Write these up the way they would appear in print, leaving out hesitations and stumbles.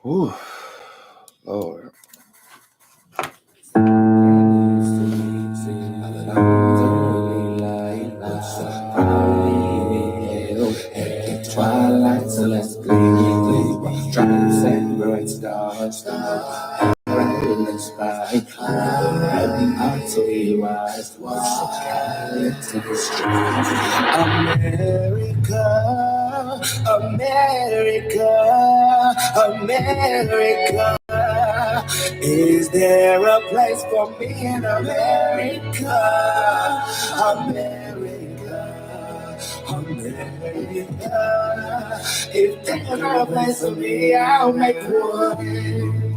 Whew. Lord. Twilight, so let's gleam. Trying to separate stars. Let's fight. Until we rise. To the streets. America, America, America. Is there a place for me in America? America, America. If there's not a place for me, I'll make one.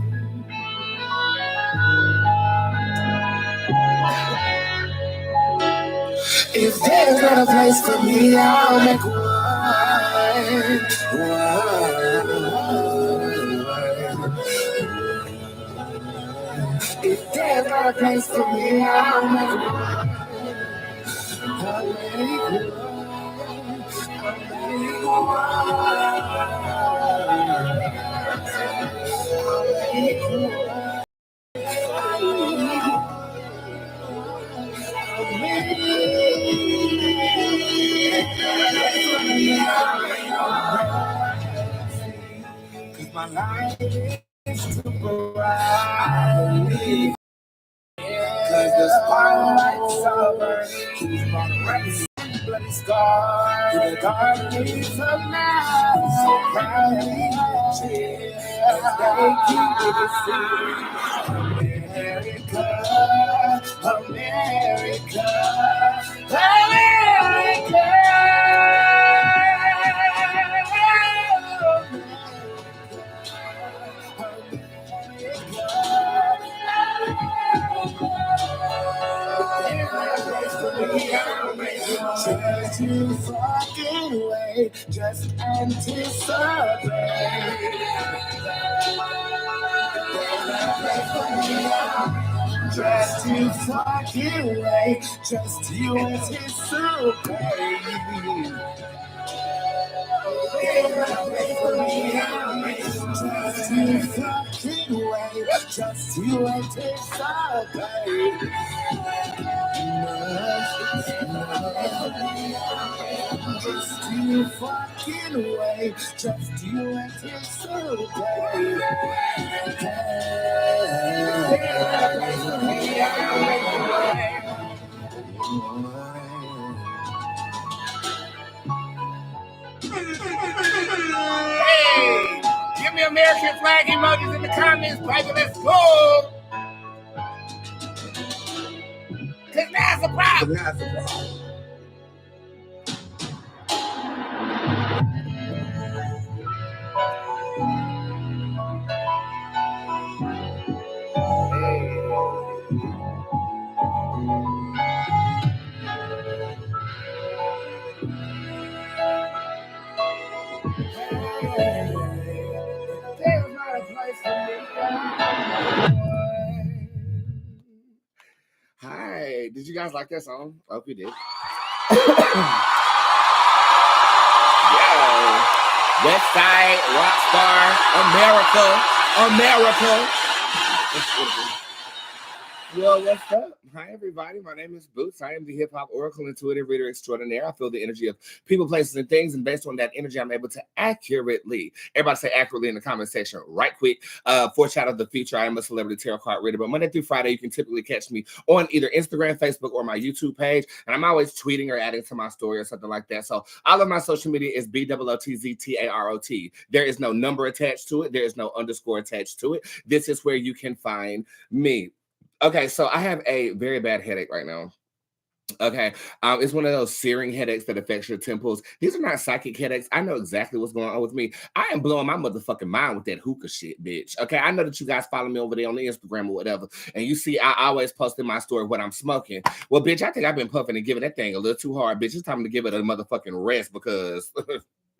If there's not a place for me, I'll make one. If there's not a place for me, I'll make one. I'll make one. Cause my life is temporary. Cause the spotlight's over. Keep on running, bloody scars. The dark days of now. So proudly cheer. They keep me America, America, America. Just you fucking wait, just anticipate. Just you fucking wait, just you anticipate. Just you fucking wait, just you anticipate. Just you fucking wait, just you anticipate. Hey, give me American flag emojis in the comments, baby. Let's go. Cause that's a problem. There's not a place for me. Hi, did you guys like that song? I hope you did. Yeah. Westside, Rockstar, America. Well, what's up? Hi, everybody. My name is Bootz. I am the hip-hop oracle, intuitive reader extraordinaire. I feel the energy of people, places, and things, and based on that energy, I'm able to accurately, everybody say accurately in the comment section right quick, foreshadow the future. I am a celebrity tarot card reader, but Monday through Friday, you can typically catch me on either Instagram, Facebook, or my YouTube page, and I'm always tweeting or adding to my story or something like that. So all of my social media is BOOTZTAROT. There is no number attached to it. There is no underscore attached to it. This is where you can find me. Okay, so I have a very bad headache right now. Okay, it's one of those searing headaches that affects your temples. These are not psychic headaches. I know exactly what's going on with me. I am blowing my motherfucking mind with that hookah shit, bitch. Okay, I know that you guys follow me over there on the Instagram or whatever, and you see I always post in my story what I'm smoking. Well, bitch, I think I've been puffing and giving that thing a little too hard, bitch. It's time to give it a motherfucking rest because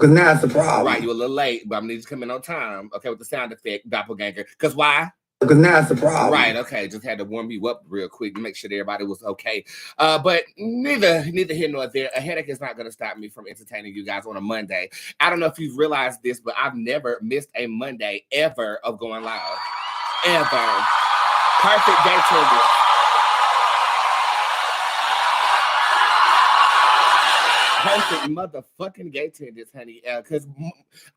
Because now it's the problem. Right, you're a little late, but I'm need to come in on time, okay, with the sound effect, doppelganger. Because why? Because now it's a problem. Right, okay. Just had to warm you up real quick to make sure everybody was okay. But neither here nor there. A headache is not going to stop me from entertaining you guys on a Monday. I don't know if you've realized this, but I've never missed a Monday ever of going live. Ever. Perfect day trigger. Perfect motherfucking gay tenders, honey. Because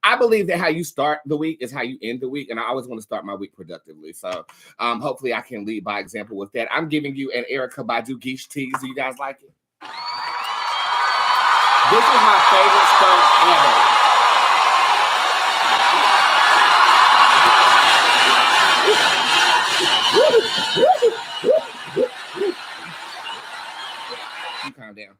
I believe that how you start the week is how you end the week, and I always want to start my week productively. So hopefully I can lead by example with that. I'm giving you an Erykah Badu Geesh tease. Do you guys like it? This is my favorite skirt ever. Calm down.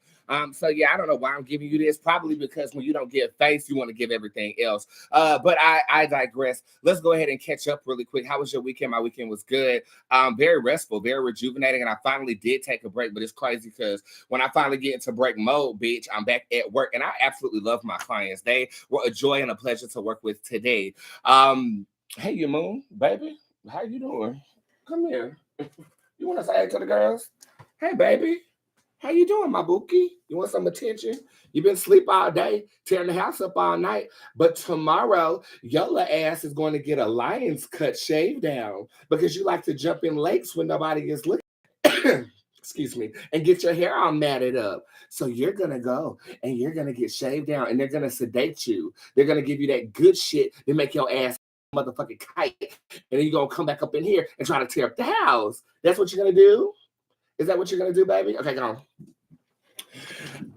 So yeah, I don't know why I'm giving you this. Probably because when you don't give face, you want to give everything else. But I digress. Let's go ahead and catch up really quick. How was your weekend? My weekend was good. Very restful, very rejuvenating, and I finally did take a break. But it's crazy because when I finally get into break mode, bitch, I'm back at work, and I absolutely love my clients. They were a joy and a pleasure to work with today. Hey, you moon, baby, how you doing? Come here. You want to say hey to the girls? Hey, baby. How you doing, my bookie? You want some attention? You been asleep all day, tearing the house up all night. But tomorrow, your ass is going to get a lion's cut shave down because you like to jump in lakes when nobody is looking. Excuse me, and get your hair all matted up. So you're going to go and you're going to get shaved down and they're going to sedate you. They're going to give you that good shit to make your ass motherfucking kite. And then you're going to come back up in here and try to tear up the house. That's what you're going to do? Is that what you're going to do, baby? Okay, go on.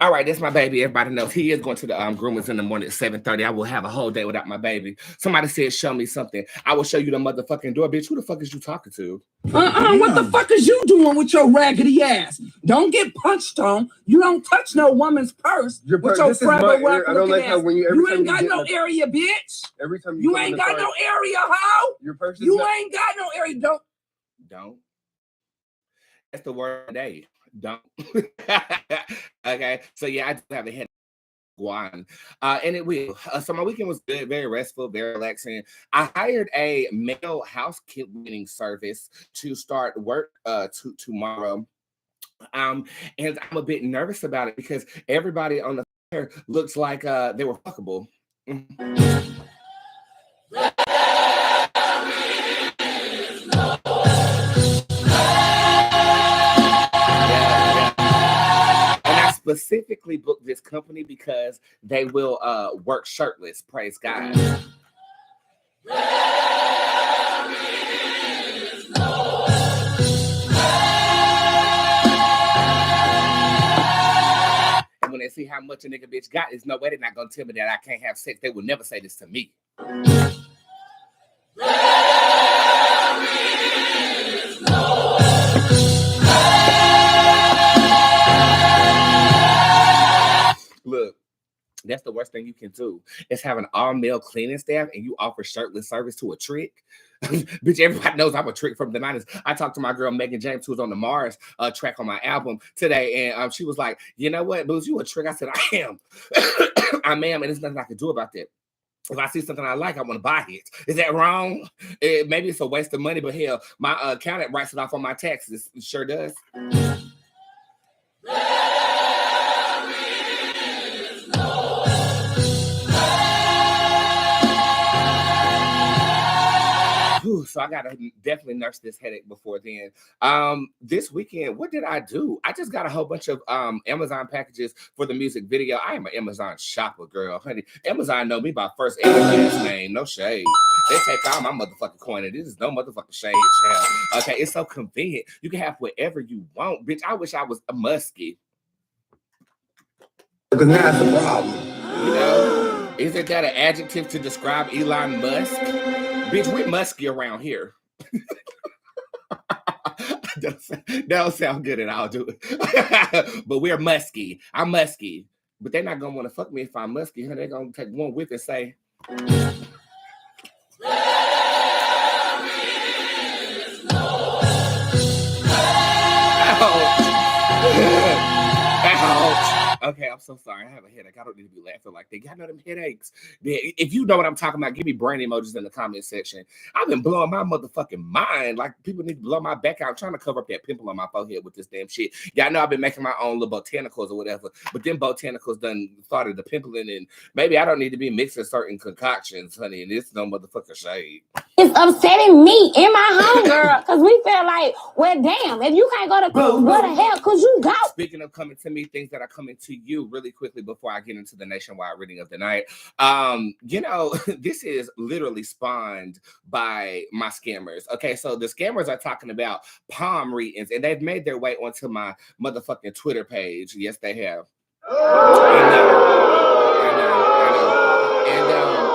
All right, that's my baby. Everybody knows he is going to the groomers in the morning at 7:30. I will have a whole day without my baby. Somebody said, show me something. I will show you the motherfucking door, bitch. Who the fuck is you talking to? What the fuck is you doing with your raggedy ass? Don't get punched on. You don't touch no woman's purse with your private work. I don't like how when you ain't got no area, bitch. Every time you ain't got no area, hoe. Your purse. You ain't got no area. Don't. That's the word of the day. Don't. Okay, so yeah, I do have a head one, and it will. So my weekend was good, very restful, very relaxing. I hired a male house cleaning service to start work tomorrow. And I'm a bit nervous about it because everybody on the floor looks like they were fuckable. Specifically booked this company because they will work shirtless. Praise God. And when they see how much a nigga bitch got, there's no way they're not gonna tell me that I can't have sex. They will never say this to me. Look, that's the worst thing you can do is have an all-male cleaning staff and you offer shirtless service to a trick. Bitch, everybody knows I'm a trick from the 90s. I talked to my girl Megan James, who's on the Mars track on my album today, and she was like, you know what, Bootz, you a trick? I said, I am. I am, and there's nothing I can do about that. If I see something I like, I want to buy it. Is that wrong? Maybe it's a waste of money, but hell, my accountant writes it off on my taxes. It sure does. So I gotta definitely nurse this headache before then. This weekend, what did I do? I just got a whole bunch of Amazon packages for the music video. I am an Amazon shopper, girl, honey. Amazon know me by first and last name. No shade. They take all my motherfucking coin, and this is no motherfucking shade, child. Okay, it's so convenient. You can have whatever you want, bitch. I wish I was a muskie. Because now it's a problem. You know, isn't that an adjective to describe Elon Musk? Bitch, we're musky around here. That don't sound good and I'll do it. But we're musky. I'm musky. But they're not going to want to fuck me if I'm musky. Huh? They're going to take one whip and say... Ouch. Ouch. Okay, I'm so sorry. I have a headache. I don't need to be laughing like that. Y'all know them headaches. If you know what I'm talking about, give me brain emojis in the comment section. I've been blowing my motherfucking mind. Like, people need to blow my back out. I'm trying to cover up that pimple on my forehead with this damn shit. Y'all know I've been making my own little botanicals or whatever, but then botanicals done started the pimpling, and maybe I don't need to be mixing certain concoctions, honey, and it's no motherfucking shade. It's upsetting me and my homegirl because we feel like, well, damn, if you can't go to club, what the hell could you go? Speaking of coming to me, things that are coming to you really quickly before I get into the nationwide reading of the night. This is literally spawned by my scammers. Okay, so the scammers are talking about palm readings, and they've made their way onto my motherfucking Twitter page. Yes, they have. I know. And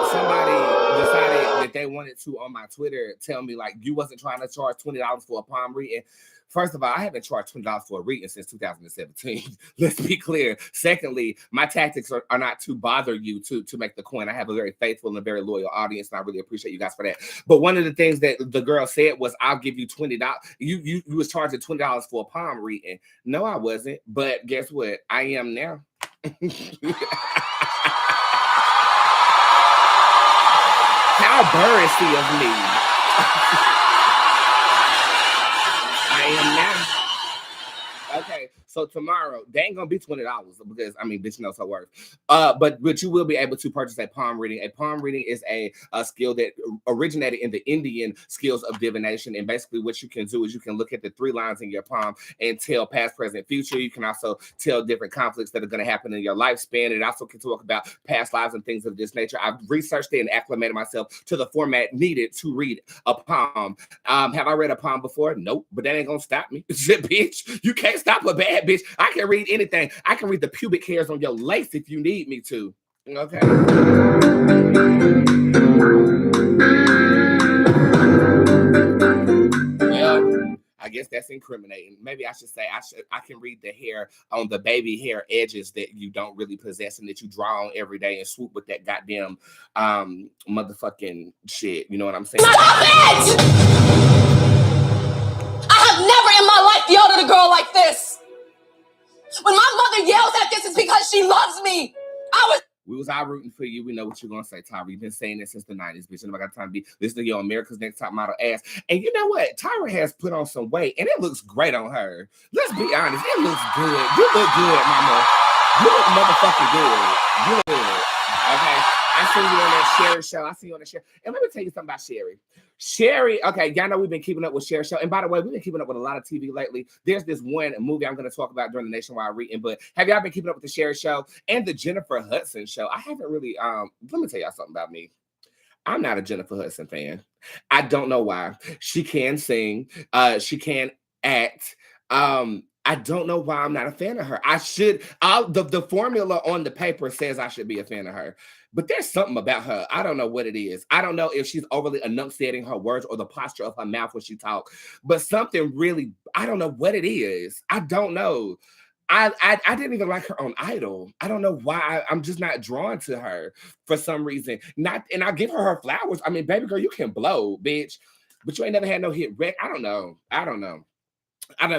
somebody decided that they wanted to, on my Twitter, tell me like, you wasn't trying to charge $20 for a palm reading. First of all, I haven't charged $20 for a reading since 2017. Let's be clear. Secondly, my tactics are not to bother you to make the coin. I have a very faithful and a very loyal audience, and I really appreciate you guys for that. But one of the things that the girl said was, I'll give you $20. You was charging $20 for a palm reading. No, I wasn't. But guess what? I am now. How embarrassing of me. I am now. Okay, so tomorrow, they ain't gonna be $20 because, I mean, bitch knows her worth. But you will be able to purchase a palm reading. A palm reading is a skill that originated in the Indian skills of divination. And basically what you can do is you can look at the 3 lines in your palm and tell past, present, future. You can also tell different conflicts that are going to happen in your lifespan. It also can talk about past lives and things of this nature. I've researched it and acclimated myself to the format needed to read a palm. Have I read a palm before? Nope, but that ain't gonna stop me. Shit, bitch, you can't stop a bad bitch. I can read anything. I can read the pubic hairs on your lace if you need me to. Okay. Well, I guess that's incriminating. Maybe I should say I can read the hair on the baby hair edges that you don't really possess and that you draw on every day and swoop with that goddamn motherfucking shit. You know what I'm saying? Stop it! I have never in my life yelled at a girl like this. When my mother yells at this, it's because she loves me. We was all rooting for you. We know what you're gonna say, Tyra. You've been saying this since the 90s, bitch. Nobody got time to be listening to your America's Next Top Model ass. And you know what? Tyra has put on some weight, and it looks great on her. Let's be honest, it looks good. You look good, mama. You look motherfucking good. You look good. Okay. I seen you on that Sherry show. I see you on the Sherry. And let me tell you something about Sherry. Sherry, okay, y'all know we've been keeping up with Sherry show. And by the way, we've been keeping up with a lot of TV lately. There's this one movie I'm going to talk about during the nationwide reading, but have y'all been keeping up with the Sherry show and the Jennifer Hudson show? I haven't really, let me tell y'all something about me. I'm not a Jennifer Hudson fan. I don't know why. She can sing. She can act. I don't know why I'm not a fan of her. The formula on the paper says I should be a fan of her. But there's something about her. I don't know what it is. I don't know if she's overly enunciating her words or the posture of her mouth when she talks. But something really, I don't know what it is. I don't know. I didn't even like her on Idol. I don't know why. I'm just not drawn to her for some reason. And I give her flowers. I mean, baby girl, you can blow, bitch. But you ain't never had no hit wreck. I don't know.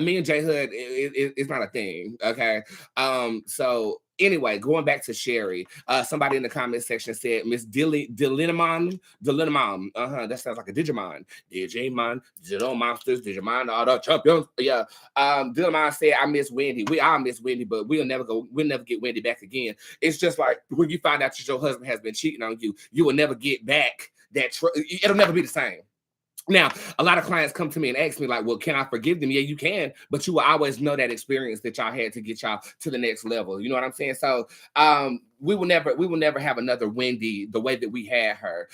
Me and J Hood, it's not a thing. Okay. So anyway, going back to Sherry, somebody in the comment section said Miss Dilinamon. That sounds like a Digimon. Digital Monsters, Digimon, all the champions. Yeah. Dilinamon said, I miss Wendy. We all miss Wendy, but we'll never get Wendy back again. It's just like when you find out that your husband has been cheating on you, you will never get back that it'll never be the same. Now, a lot of clients come to me and ask me like, well, can I forgive them? Yeah, you can, but you will always know that experience that y'all had to get y'all to the next level. You know what I'm saying? So we will never have another Wendy the way that we had her.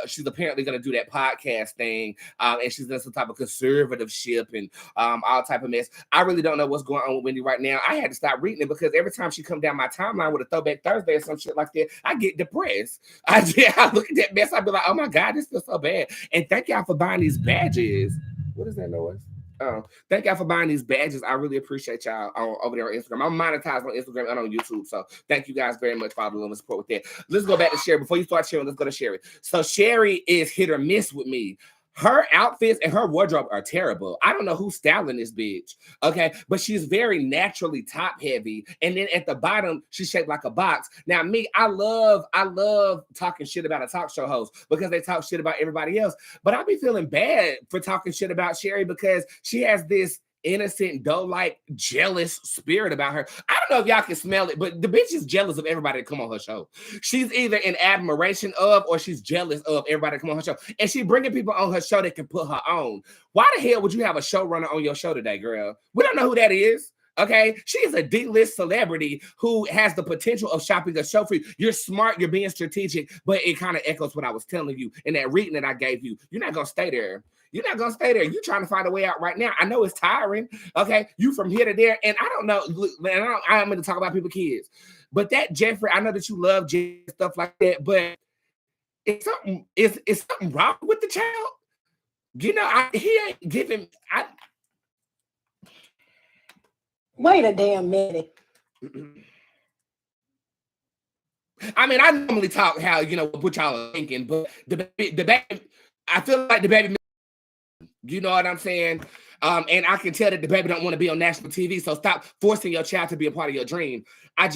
She's apparently going to do that podcast thing, and she's done some type of conservativeship and all type of mess. I really don't know what's going on with Wendy right now. I had to stop reading it because every time she come down my timeline with a Throwback Thursday or some shit like that, I get depressed. I look at that mess, I be like, oh my God, this feels so bad. And thank y'all for buying these badges. What is that noise? Thank y'all for buying these badges. I really appreciate y'all over there on Instagram. I'm monetized on Instagram and on YouTube. So thank you guys very much for all the love and support with that. Let's go back to Sherry. Before you start sharing, let's go to Sherry. So Sherry is hit or miss with me. Her outfits and her wardrobe are terrible. I don't know who's styling this bitch. Okay. But she's very naturally top heavy. And then at the bottom, she's shaped like a box. Now, me, I love talking shit about a talk show host because they talk shit about everybody else. But I be feeling bad for talking shit about Sherry because she has this innocent, doe-like, jealous spirit about her. I don't know if y'all can smell it, but the bitch is jealous of everybody that come on her show. She's either in admiration of or she's jealous of everybody that come on her show. And she bringing people on her show that can put her on. Why the hell would you have a showrunner on your show today, girl? We don't know who that is. Okay, she is a D-list celebrity who has the potential of shopping a show for you. You're smart, you're being strategic, but it kind of echoes what I was telling you in that reading that I gave you. You're not gonna stay there. You're not gonna stay there. You're trying to find a way out right now. I know it's tiring. Okay, you from here to there, and I don't know. Look, man, I'm going to talk about people's kids, but that Jeffrey, I know that you love Jeffrey, stuff like that, but it's something wrong with the child. You know, he ain't giving. Wait a damn minute. I mean, I normally talk how, you know, what y'all are thinking, but the baby, I feel like the baby, you know what I'm saying? And I can tell that the baby don't want to be on national TV, so stop forcing your child to be a part of your dream. I'm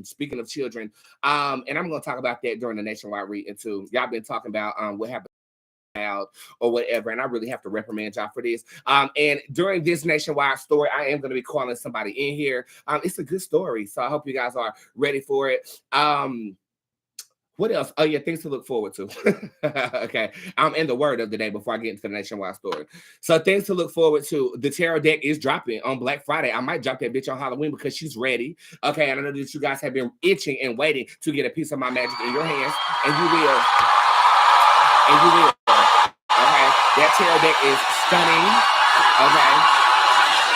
speaking of children, and I'm going to talk about that during the nationwide reading too. Y'all been talking about what happened out or whatever, and I really have to reprimand y'all for this. And during this nationwide story, I am going to be calling somebody in here. It's a good story, so I hope you guys are ready for it. What else? Oh yeah, things to look forward to. Okay, and the word of the day before I get into the nationwide story. So things to look forward to. The tarot deck is dropping on Black Friday. I might drop that bitch on Halloween because she's ready. Okay, and I know that you guys have been itching and waiting to get a piece of my magic in your hands, and you will. And you will. Okay, that tarot deck is stunning. Okay.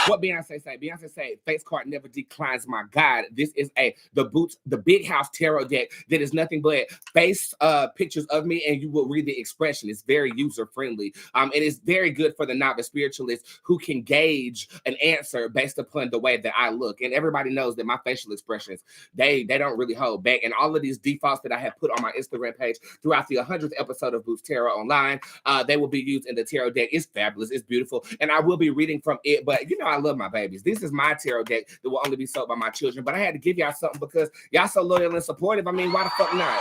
What Beyonce say? Beyonce say, face card never declines my God. This is the Bootz, the Big House tarot deck that is nothing but face pictures of me, and you will read the expression. It's very user-friendly. It is very good for the novice spiritualist who can gauge an answer based upon the way that I look. And everybody knows that my facial expressions, they don't really hold back. And all of these defaults that I have put on my Instagram page throughout the 100th episode of Bootz Tarot Online, they will be used in the tarot deck. It's fabulous. It's beautiful. And I will be reading from it. But, you know, I love my babies. This is my tarot deck that will only be sold by my children. But I had to give y'all something because y'all so loyal and supportive. I mean, why the fuck not?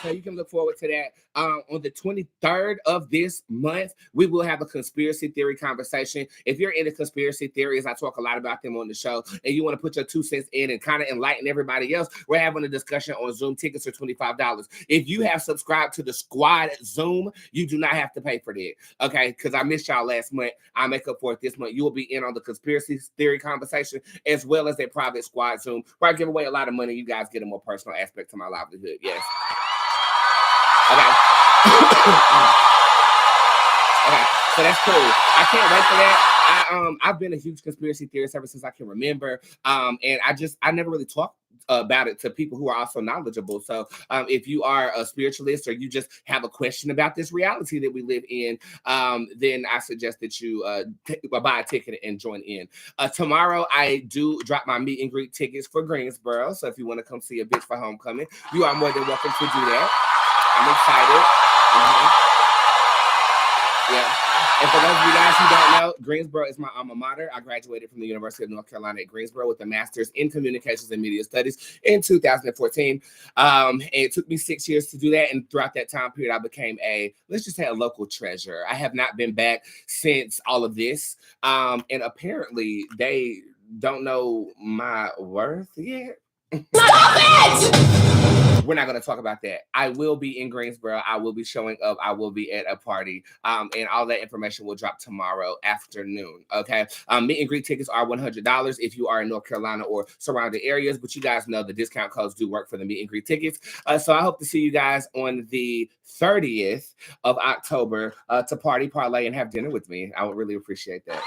So you can look forward to that. On the 23rd of this month, we will have a conspiracy theory conversation. If you're into conspiracy theories, I talk a lot about them on the show, and you want to put your 2 cents in and kind of enlighten everybody else, we're having a discussion on Zoom. Tickets are $25. If you have subscribed to the Squad Zoom, you do not have to pay for that, okay? Because I missed y'all last month. I'll make up for it this month. You will be in on the conspiracy theory conversation as well as a private Squad Zoom where I give away a lot of money. You guys get a more personal aspect to my livelihood, yes. Okay. Okay, so that's cool. I can't wait for that. I've been a huge conspiracy theorist ever since I can remember. And I never really talked about it to people who are also knowledgeable. So if you are a spiritualist or you just have a question about this reality that we live in, then I suggest that you buy a ticket and join in. Tomorrow, I do drop my meet and greet tickets for Greensboro. So if you want to come see a bitch for homecoming, you are more than welcome to do that. I'm excited. Yeah. And for those of you guys who don't know, Greensboro is my alma mater. I graduated from the University of North Carolina at Greensboro with a master's in communications and media studies in 2014. And it took me 6 years to do that. And throughout that time period, I became let's just say a local treasure. I have not been back since all of this. And apparently they don't know my worth yet. Stop it! We're not going to talk about that. I will be in Greensboro. I will be showing up. I will be at a party. And all that information will drop tomorrow afternoon. Okay. Meet and greet tickets are $100 if you are in North Carolina or surrounding areas. But you guys know the discount codes do work for the meet and greet tickets. So I hope to see you guys on the 30th of October to party, parlay, and have dinner with me. I would really appreciate that.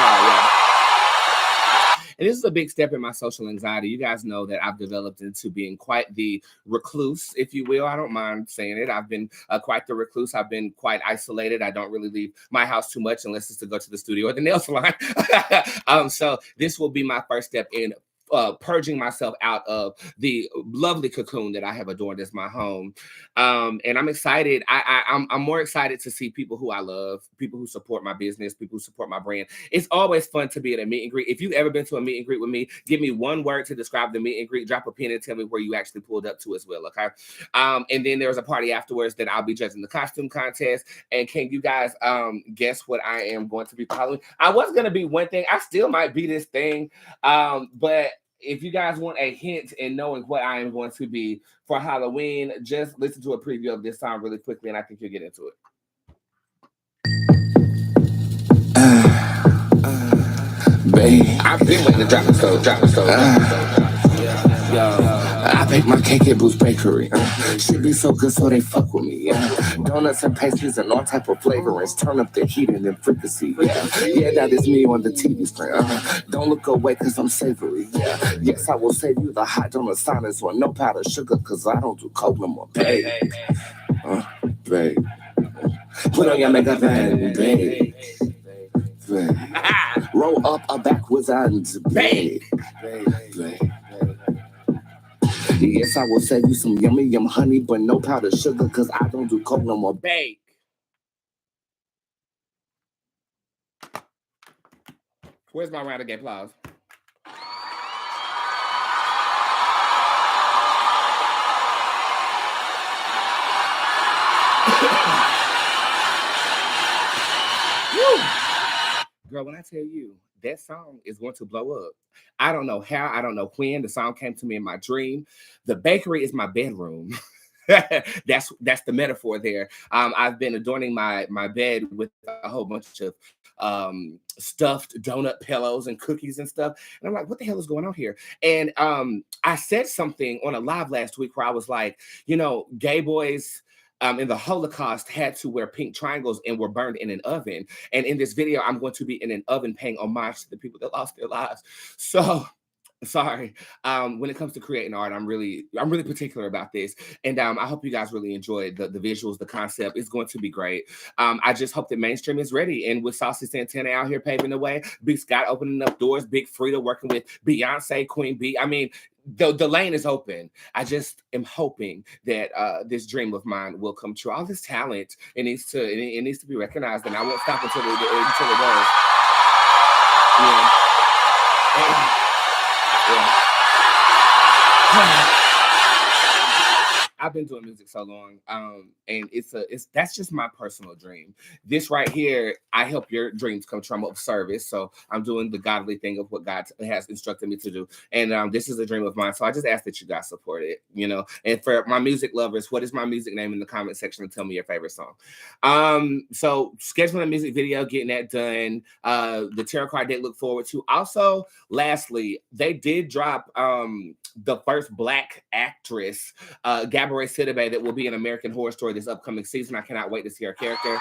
Yeah. And this is a big step in my social anxiety. You guys know that I've developed into being quite the recluse, if you will. I don't mind saying it. I've been quite the recluse. I've been quite isolated. I don't really leave my house too much unless it's to go to the studio or the nail salon. So this will be my first step in purging myself out of the lovely cocoon that I have adorned as my home. And I'm excited. I'm more excited to see people who I love, people who support my business, people who support my brand. It's always fun to be at a meet and greet. If you've ever been to a meet and greet with me, give me one word to describe the meet and greet. Drop a pin and tell me where you actually pulled up to as well, okay? And then there's a party afterwards that I'll be judging the costume contest. And can you guys guess what I am going to be following? I was going to be one thing. I still might be this thing, but if you guys want a hint in knowing what I am going to be for Halloween, just listen to a preview of this song really quickly, and I think you'll get into it. Babe, I've been waiting to drop the stove. I bake my cake at Bootz Bakery. She be so good, so they fuck with me. Donuts and pastries and all type of flavorings. Turn up the heat and the frequency. Yeah, that is me on the TV screen. Don't look away, cause I'm savory. Yes, I will save you the hot donut silence or no powder sugar, cause I don't do coke no more. Babe, babe, put on your makeup and babe. Roll up a backwards and babe. Yes, I will save you some yummy yum honey, but no powdered sugar, cause I don't do coke no more. Bake. Where's my round of applause? Girl, when I tell you, that song is going to blow up. I don't know how, I don't know when. The song came to me in my dream. The bakery is my bedroom. That's the metaphor there. I've been adorning my bed with a whole bunch of stuffed donut pillows and cookies and stuff. And I'm like, what the hell is going on here? And I said something on a live last week where I was like, gay boys in the Holocaust had to wear pink triangles and were burned in an oven. And in this video, I'm going to be in an oven paying homage to the people that lost their lives. So sorry. When it comes to creating art, I'm really particular about this. And I hope you guys really enjoy the visuals, the concept. It's going to be great. I just hope that mainstream is ready. And with Saucy Santana out here paving the way, Big Scott opening up doors, Big Frida working with Beyonce, Queen B. I mean, the lane is open. I just am hoping that this dream of mine will come true. All this talent, it needs to be recognized, and I won't stop until it does. Yeah. I've been doing music so long, and that's just my personal dream. This right here, I help your dreams come true. I'm of service, so I'm doing the godly thing of what God has instructed me to do, and this is a dream of mine. So I just ask that you guys support it, And for my music lovers, what is my music name in the comment section and tell me your favorite song. So scheduling a music video, getting that done. The tarot card they look forward to. Also, lastly, they did drop the first Black actress, recede, that will be in American Horror Story this upcoming season. I cannot wait to see her character.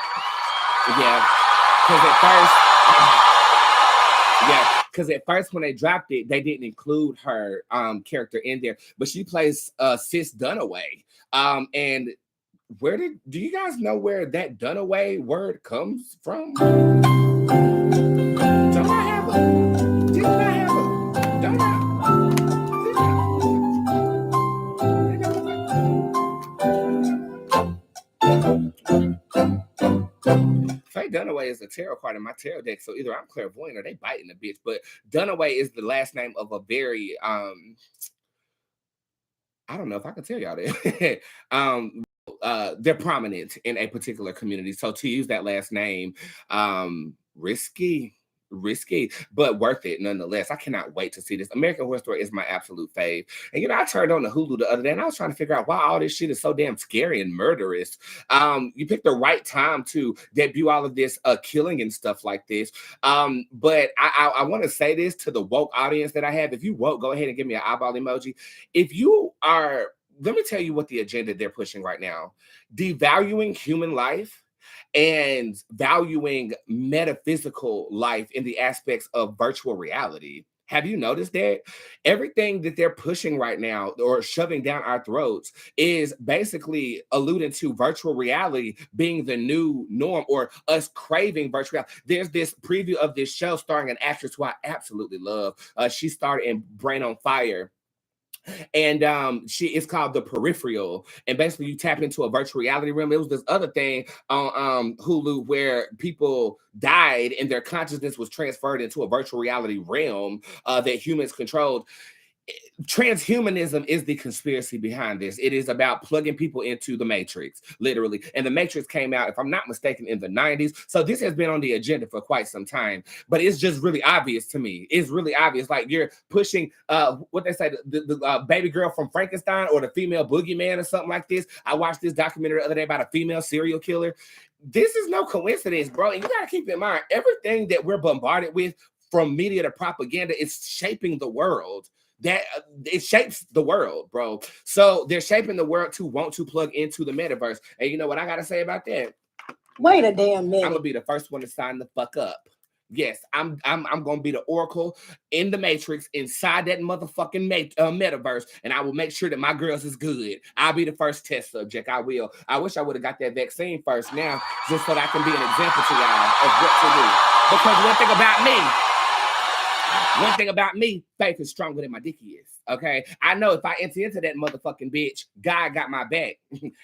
Because at first when they dropped it, they didn't include her character in there, but she plays Sis Dunaway. And do you guys know where that Dunaway word comes from? Don't I have a? Didn't I have a? Don't I? Faye Dunaway is a tarot card in my tarot deck, so either I'm clairvoyant or they biting the bitch. But Dunaway is the last name of a very I don't know if I can tell y'all that. They're prominent in a particular community. So to use that last name, risky, but worth it nonetheless. I cannot wait to see this. American Horror Story is my absolute fave. And I turned on the Hulu the other day and I was trying to figure out why all this shit is so damn scary and murderous. You picked the right time to debut all of this killing and stuff like this. But I want to say this to the woke audience that I have. If you woke, go ahead and give me an eyeball emoji. If you are, let me tell you what the agenda they're pushing right now. Devaluing human life and valuing metaphysical life in the aspects of virtual reality. Have you noticed that? Everything that they're pushing right now or shoving down our throats is basically alluding to virtual reality being the new norm or us craving virtual reality. There's this preview of this show starring an actress who I absolutely love. She starred in Brain on Fire. And it's called The Peripheral, and basically you tap into a virtual reality realm. It was this other thing on Hulu where people died and their consciousness was transferred into a virtual reality realm that humans controlled. Transhumanism is the conspiracy behind this. It is about plugging people into the Matrix, literally. And the Matrix came out, if I'm not mistaken, in the 90s. So this has been on the agenda for quite some time. But it's just really obvious to me. It's really obvious. Like you're pushing what they say, the baby girl from Frankenstein or the female boogeyman or something like this. I watched this documentary the other day about a female serial killer. This is no coincidence, bro. And you got to keep in mind, everything that we're bombarded with from media to propaganda is shaping the world. That it shapes the world, bro. So they're shaping the world to want to plug into the metaverse. And you know what I gotta say about that? Wait a damn minute. I'm gonna be the first one to sign the fuck up. Yes, I'm gonna be the oracle in the Matrix inside that motherfucking metaverse, and I will make sure that my girls is good. I'll be the first test subject. I will. I wish I would have got that vaccine first now, just so that I can be an example to y'all of what to do. Because one thing about me, faith is stronger than my dick is. Okay, I know if I enter into that motherfucking bitch, God got my back.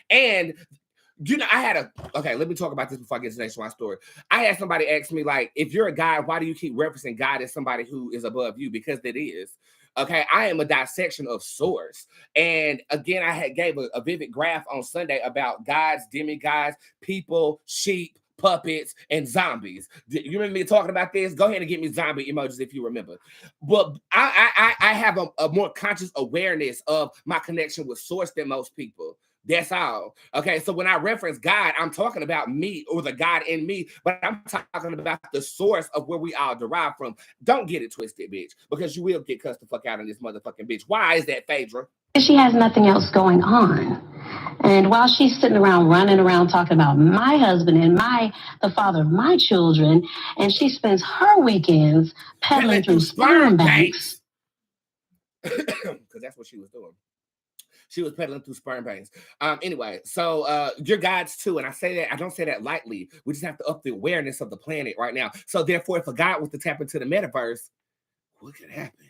And you know, let me talk about this before I get to the next one story. I had somebody ask me, like, if you're a guy, why do you keep referencing God as somebody who is above you? Because it is. Okay, I am a dissection of source. And again, I gave a vivid graph on Sunday about gods, demigods, people, sheep, puppets, and zombies. You remember me talking about this? Go ahead and give me zombie emojis if you remember. But I have a more conscious awareness of my connection with source than most people. That's all. Okay, so when I reference God, I'm talking about me or the God in me, but I'm talking about the source of where we all derive from. Don't get it twisted, bitch, because you will get cussed the fuck out of this motherfucking bitch. Why is that, Phaedra? She has nothing else going on. And while she's sitting around running around talking about my husband and the father of my children, and she spends her weekends peddling through sperm banks. Because that's what she was doing. She was peddling through sperm banks. Anyway, so you're gods too. And I don't say that lightly. We just have to up the awareness of the planet right now. So therefore, if a god was to tap into the metaverse, what could happen?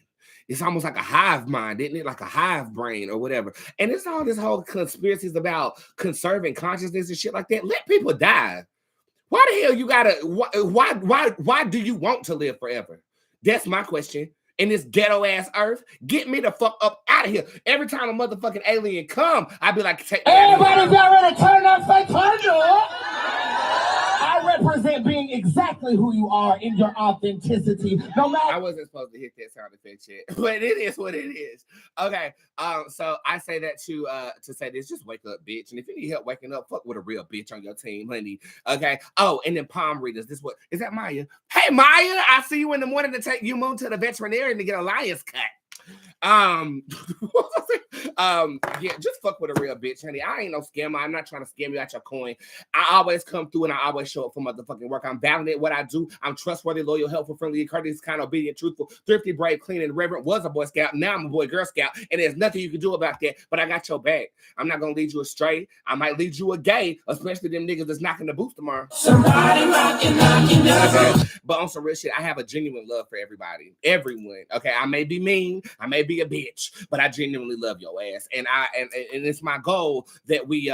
It's almost like a hive mind, isn't it? Like a hive brain or whatever. And it's all this whole conspiracies about conserving consciousness and shit like that. Let people die. Why the hell you gotta, why do you want to live forever? That's my question. In this ghetto ass earth, get me the fuck up out of here. Every time a motherfucking alien come, I be like, take me out of here. Everybody got ready to turn up, say thunder. I represent being exactly who you are in your authenticity. No matter. I wasn't supposed to hit that sound effect shit, but it is what it is. Okay, so I say that to say this: just wake up, bitch. And if you need help waking up, fuck with a real bitch on your team, honey. Okay. Oh, and then palm readers. This what is that, Maya? Hey, Maya, I see you in the morning to take you moved to the veterinarian to get a lion's cut. Yeah, just fuck with a real bitch, honey. I ain't no scammer. I'm not trying to scam you out your coin. I always come through and I always show up for motherfucking work. I'm valiant at what I do. I'm trustworthy, loyal, helpful, friendly, courteous, kind, obedient, truthful, thrifty, brave, clean, and reverent. Was a Boy Scout. Now I'm a Boy Girl Scout, and there's nothing you can do about that. But I got your back. I'm not gonna lead you astray. I might lead you a gay, especially them niggas that's knocking the Bootz tomorrow. Somebody knocking But on some real shit, I have a genuine love for everybody, everyone. Okay, I may be mean, I may be a bitch, but I genuinely love your ass, and it's my goal that we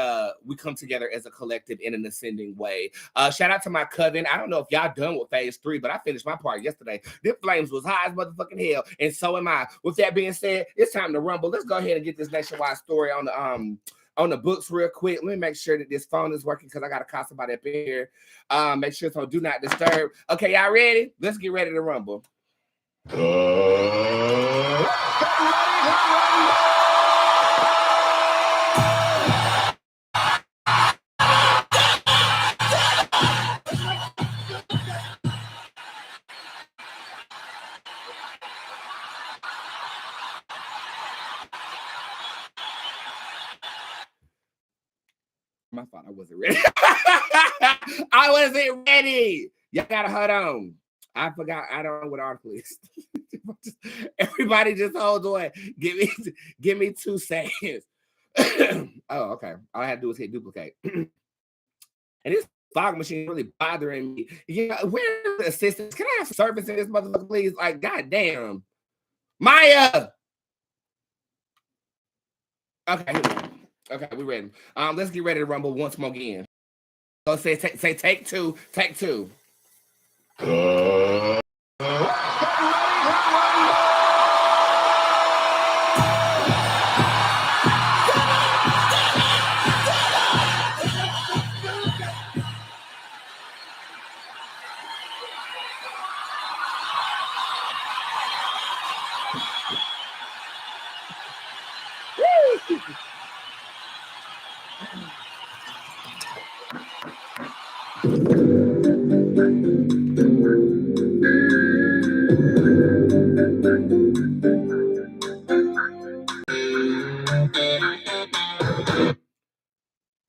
come together as a collective in an ascending way. Shout out to my coven. I don't know if y'all done with phase 3, but I finished my part yesterday. Them flames was high as motherfucking hell, and so am I. With that being said, it's time to rumble. Let's go ahead and get this nationwide story on the books real quick. Let me make sure that this phone is working because I got to call somebody up here. Make sure it's on do not disturb. Okay, y'all ready? Let's get ready to rumble. My fault. I wasn't ready. I wasn't ready. Y'all gotta hold on. I forgot. I don't know what article is. Everybody just hold on. Give me 2 seconds. Oh, okay. All I had to do was hit duplicate. And this fog machine really bothering me. Yeah, where's the assistance? Can I have service in this motherfucker, please? Like, goddamn. Maya! Okay, we ready. Let's get ready to rumble once more again. So say take two. Take two.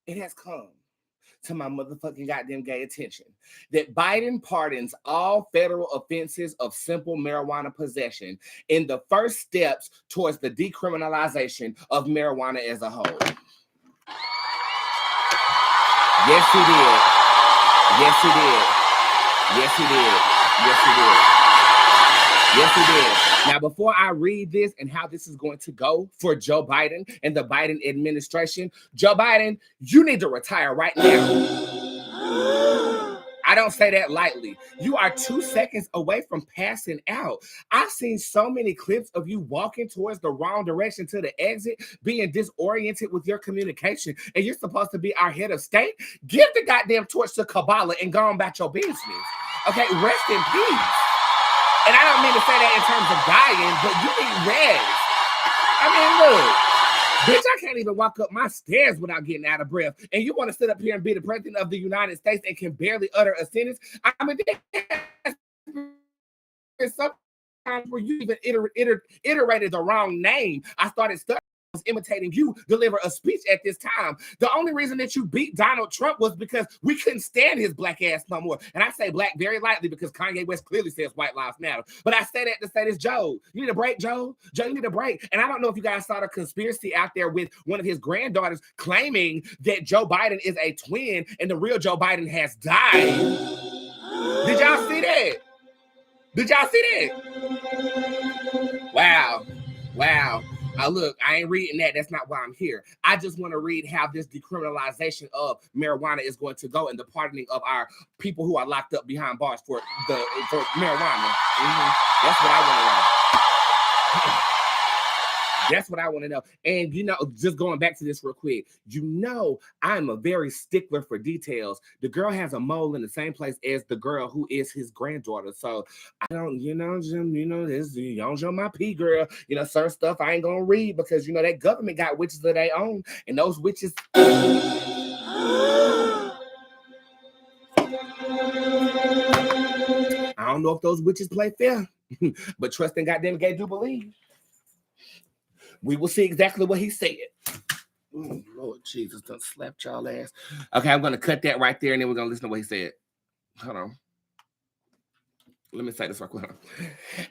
It has come to my motherfucking goddamn gay attention that Biden pardons all federal offenses of simple marijuana possession in the first steps towards the decriminalization of marijuana as a whole. Yes, he did. Yes, he did. Yes, he did. Yes, he did. Yes, he did. Now, before I read this and how this is going to go for Joe Biden and the Biden administration, Joe Biden, you need to retire right now. I don't say that lightly. You are 2 seconds away from passing out. I've seen so many clips of you walking towards the wrong direction to the exit, being disoriented with your communication, and you're supposed to be our head of state. Give the goddamn torch to Kabbalah and go on about your business. Okay, rest in peace. And I don't mean to say that in terms of dying, but you need rest. I mean, look, bitch, I can't even walk up my stairs without getting out of breath. And you want to sit up here and be the president of the United States and can barely utter a sentence? I mean, there's sometimes where you even iterated the wrong name. I started studying. Was imitating you deliver a speech at this time. The only reason that you beat Donald Trump was because we couldn't stand his black ass no more. And I say black very lightly because Kanye West clearly says white lives matter. But I say that to say this, Joe. You need a break, Joe? Joe, you need a break. And I don't know if you guys saw the conspiracy out there with one of his granddaughters claiming that Joe Biden is a twin and the real Joe Biden has died. Did y'all see that? Did y'all see that? Wow. Wow. Look, I ain't reading that. That's not why I'm here. I just want to read how this decriminalization of marijuana is going to go and the pardoning of our people who are locked up behind bars for marijuana. That's what I want to know. That's what I want to know. And, you know, just going back to this real quick, you know, I'm a very stickler for details. The girl has a mole in the same place as the girl who is his granddaughter. So I don't, you know, this, you don't my pee girl, you know, certain stuff I ain't going to read because, you know, that government got witches of their own. And those witches. I don't know if those witches play fair, but trust in goddamn gay do believe. We will see exactly what he said. Oh, Lord Jesus, done slapped y'all ass. Okay, I'm going to cut that right there, and then we're going to listen to what he said. Hold on. Let me say this real quick.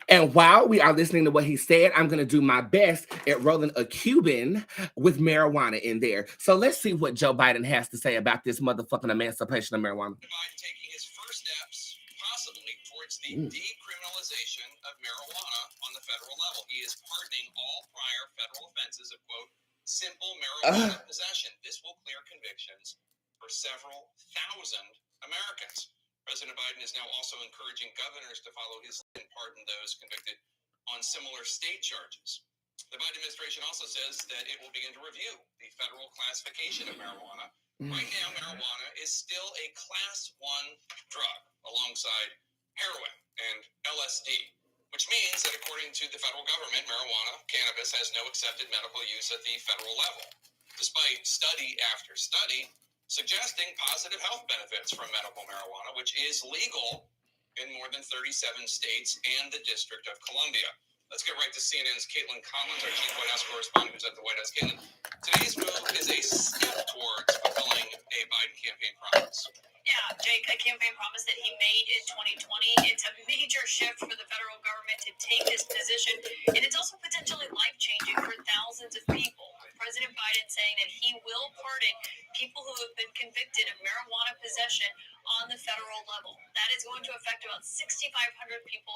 And while we are listening to what he said, I'm going to do my best at rolling a Cuban with marijuana in there. So let's see what Joe Biden has to say about this motherfucking emancipation of marijuana. Biden taking his first steps, possibly towards the decriminalization of marijuana on the federal level. He is pardoning all prior federal offenses of, quote, simple marijuana possession. This will clear convictions for several thousand Americans. President Biden is now also encouraging governors to follow his lead and pardon those convicted on similar state charges. The Biden administration also says that it will begin to review the federal classification of marijuana. Right now, marijuana is still a Class 1 drug alongside heroin and LSD, which means that according to the federal government, marijuana, cannabis, has no accepted medical use at the federal level, despite study after study suggesting positive health benefits from medical marijuana, which is legal in more than 37 states and the District of Columbia. Let's get right to CNN's Caitlin Collins, our chief White House correspondent who's at the White House. Caitlin, today's move is a step towards fulfilling a Biden campaign promise. Yeah, Jake, a campaign promise that he made in 2020. It's a major shift for the federal government to take this position President Biden saying that he will pardon people who have been convicted of marijuana possession on the federal level. That is going to affect about 6,500 people,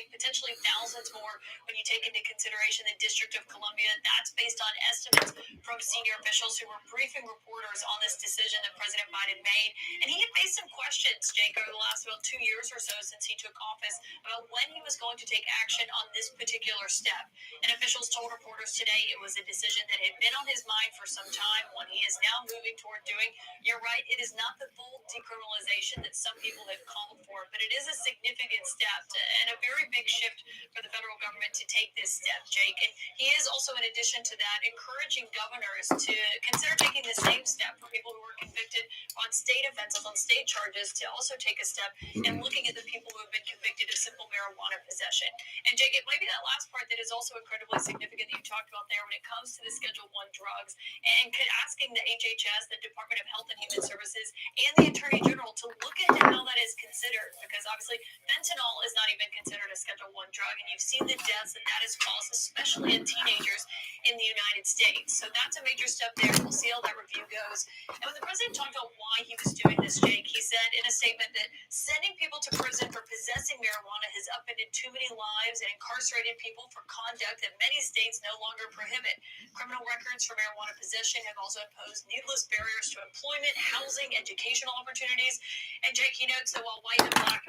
potentially thousands more when you take into consideration the District of Columbia. That's based on estimates from senior officials who were briefing reporters on this decision that President Biden made. And he had faced some questions, Jake, over the last about 2 years or so since he took office about when he was going to take action on this particular step. And officials told reporters today it was a decision that had been on his mind for some time, one he is now moving toward doing. You're right, it is not the full decriminalization that some people have called for, but it is a significant step and a very big shift for the federal government to take this step, Jake. And he is also, in addition to that, encouraging governors to consider taking the same step for people who are convicted on state offenses, on state charges, to also take a step and looking at the people who have been convicted of simple marijuana possession. And Jake, it might be that last part that is also incredibly significant that you talked about there when it comes to the Schedule I drugs, and asking the HHS, the Department of Health and Human Services, and the Attorney General to look into how that is considered, because obviously fentanyl is not even considered a Schedule I drug, and you've seen the deaths that has caused, especially in teenagers in the United States. So that's a major step there. We'll see how that review goes. And when the president talked about why he was doing this, Jake, he said in a statement that sending people to prison for possessing marijuana has upended too many lives and incarcerated people for conduct that many states no longer prohibit. Criminal records for marijuana possession have also imposed needless barriers to employment, housing, educational opportunities. And Jake, he notes that while white and black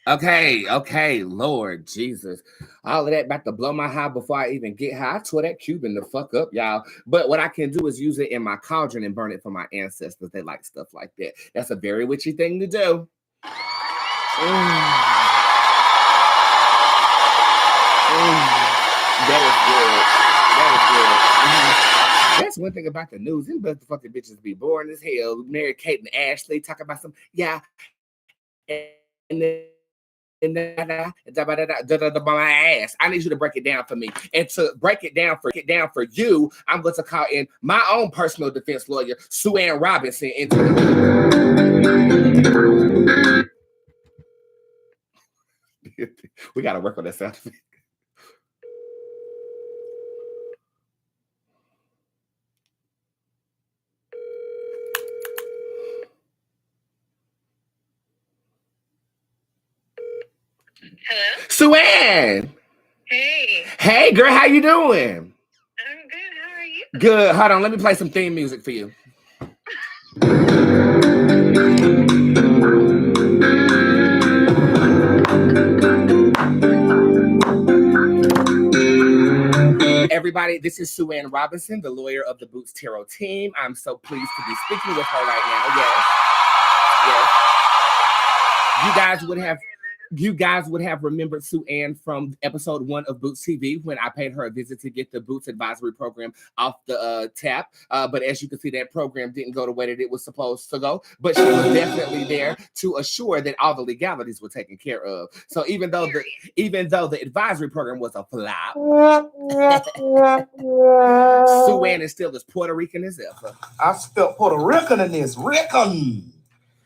Okay, Lord Jesus. All of that about to blow my high before I even get high. I tore that Cuban the fuck up, y'all. But what I can do is use it in my cauldron and burn it for my ancestors. They like stuff like that. That's a very witchy thing to do. That is good. That's one thing about the news. These fucking bitches be boring as hell. Mary Kate and Ashley talk about some, yeah. And then my ass. I need you to break it down for me. And to break it down for you, I'm going to call in my own personal defense lawyer, Sue Ann Robinson. We got to work on that sound. Hello? Sue Ann! Hey. Hey, girl, how you doing? I'm good. How are you? Good. Hold on, let me play some theme music for you. Everybody, this is Sue Ann Robinson, the lawyer of the Bootz Tarot team. I'm so pleased to be speaking with her right now. Yes. You guys would have remembered Sue Ann from episode 1 of Bootz TV when I paid her a visit to get the Bootz advisory program off the tap. But as you can see, that program didn't go the way that it was supposed to go. But she was definitely there to assure that all the legalities were taken care of. So even though the advisory program was a flop, Sue Ann is still as Puerto Rican as ever. I spelled Puerto Rican in this. Rican.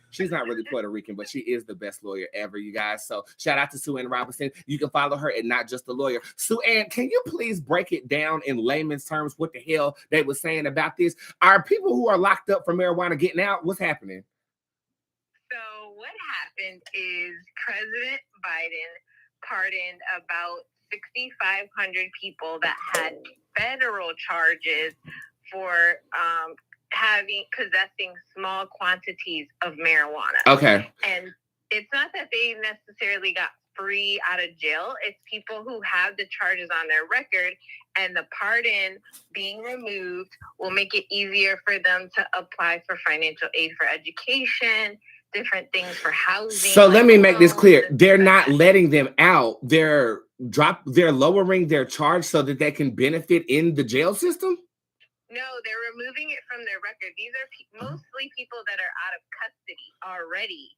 She's not really Puerto Rican, but she is the best lawyer ever, you guys. So shout out to Sue Ann Robinson. You can follow her at Not Just a Lawyer. Sue Ann, can you please break it down in layman's terms what the hell they were saying about this? Are people who are locked up for marijuana getting out? What's happening? So what happened is President Biden pardoned about 6,500 people that had federal charges for possessing small quantities of marijuana. Okay. And it's not that they necessarily got free out of jail. It's people who have the charges on their record, and the pardon being removed will make it easier for them to apply for financial aid for education, different things for housing. So let me make this clear. They're not letting them out. They're lowering their charge so that they can benefit in the jail system? No, they're removing it from their record. These are mostly people that are out of custody already.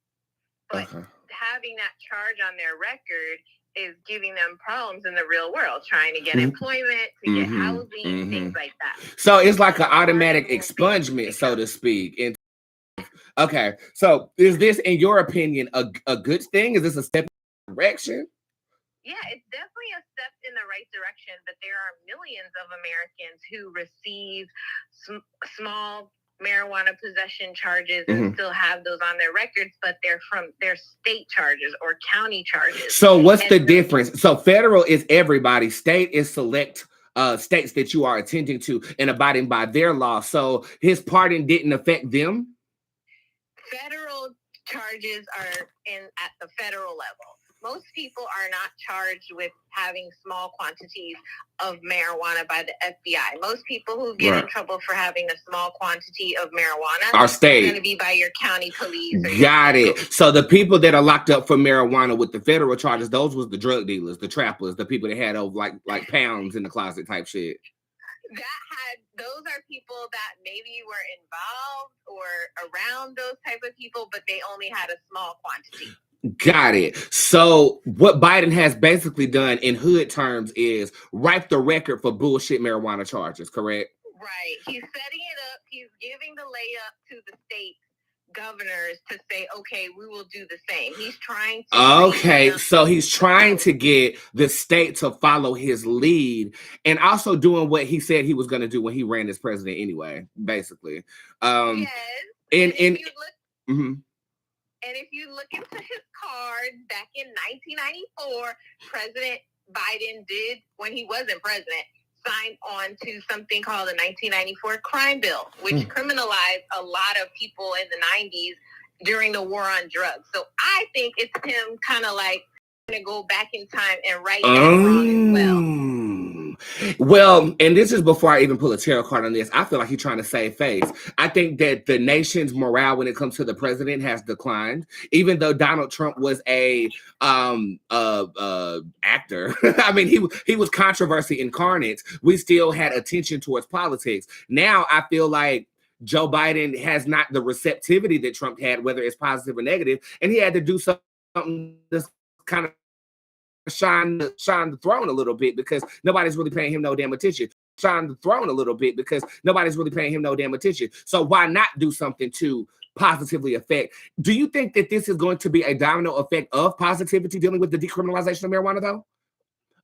But having that charge on their record is giving them problems in the real world, trying to get employment, to get housing, things like that. So it's like an automatic expungement, so to speak. Okay, so is this, in your opinion, a good thing? Is this a step in the direction? Yeah, it's definitely a step in the right direction, but there are millions of Americans who receive small marijuana possession charges and still have those on their records, but they're from their state charges or county charges. So what's the difference? So federal is everybody, state is select states that you are attending to and abiding by their law. So his pardon didn't affect them? Federal charges are at the federal level. Most people are not charged with having small quantities of marijuana by the FBI. Most people who get in trouble for having a small quantity of marijuana are going to be by your county police. Got it. So the people that are locked up for marijuana with the federal charges, those was the drug dealers, the trappers, the people that had like pounds in the closet type shit. Those are people that maybe were involved or around those type of people, but they only had a small quantity. Got it. So what Biden has basically done in hood terms is wipe the record for bullshit marijuana charges, correct? Right. He's setting it up. He's giving the layup to the state governors to say, okay, we will do the same. He's trying to... Okay, so he's trying to get the state to follow his lead and also doing what he said he was going to do when he ran as president anyway, basically. Yes. And if you look into his card back in 1994, President Biden did, when he wasn't president, signed on to something called the 1994 crime bill, which criminalized a lot of people in the 90s during the war on drugs. So I think it's him kind of like going to go back in time and right that wrong as well. Well, and this is before I even pull a tarot card on this. I feel like he's trying to save face. I think that the nation's morale when it comes to the president has declined, even though Donald Trump was a actor. I mean, he was controversy incarnate. We still had attention towards politics. Now I feel like Joe Biden has not the receptivity that Trump had, whether it's positive or negative, and he had to do something that's kind of shine the throne a little bit because nobody's really paying him no damn attention. Shine the throne a little bit because nobody's really paying him no damn attention. So why not do something to positively affect? Do you think that this is going to be a domino effect of positivity dealing with the decriminalization of marijuana, though?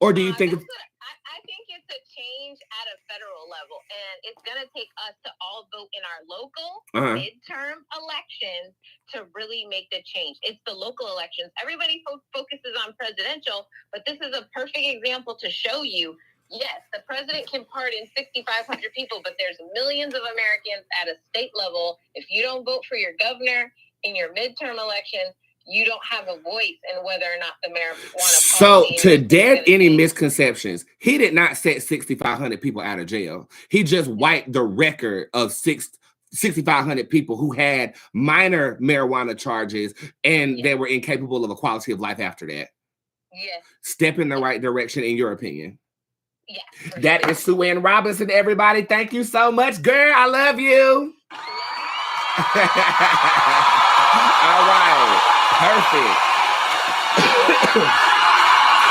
Or do you think I think it's a change at a federal level, and it's going to take us to all vote in our local midterm elections to really make the change. It's the local elections. Everybody focuses on presidential, but this is a perfect example to show you, yes, the president can pardon 6,500 people, but there's millions of Americans at a state level. If you don't vote for your governor in your midterm elections, you don't have a voice in whether or not the marijuana. So to dead any misconceptions, he did not set 6,500 people out of jail. He just wiped the record of 6,500 people who had minor marijuana charges and they were incapable of a quality of life after that. Yes. Step in the right direction, in your opinion. Yeah. That is Sue Ann Robinson, everybody. Thank you so much, girl. I love you. All right. Perfect.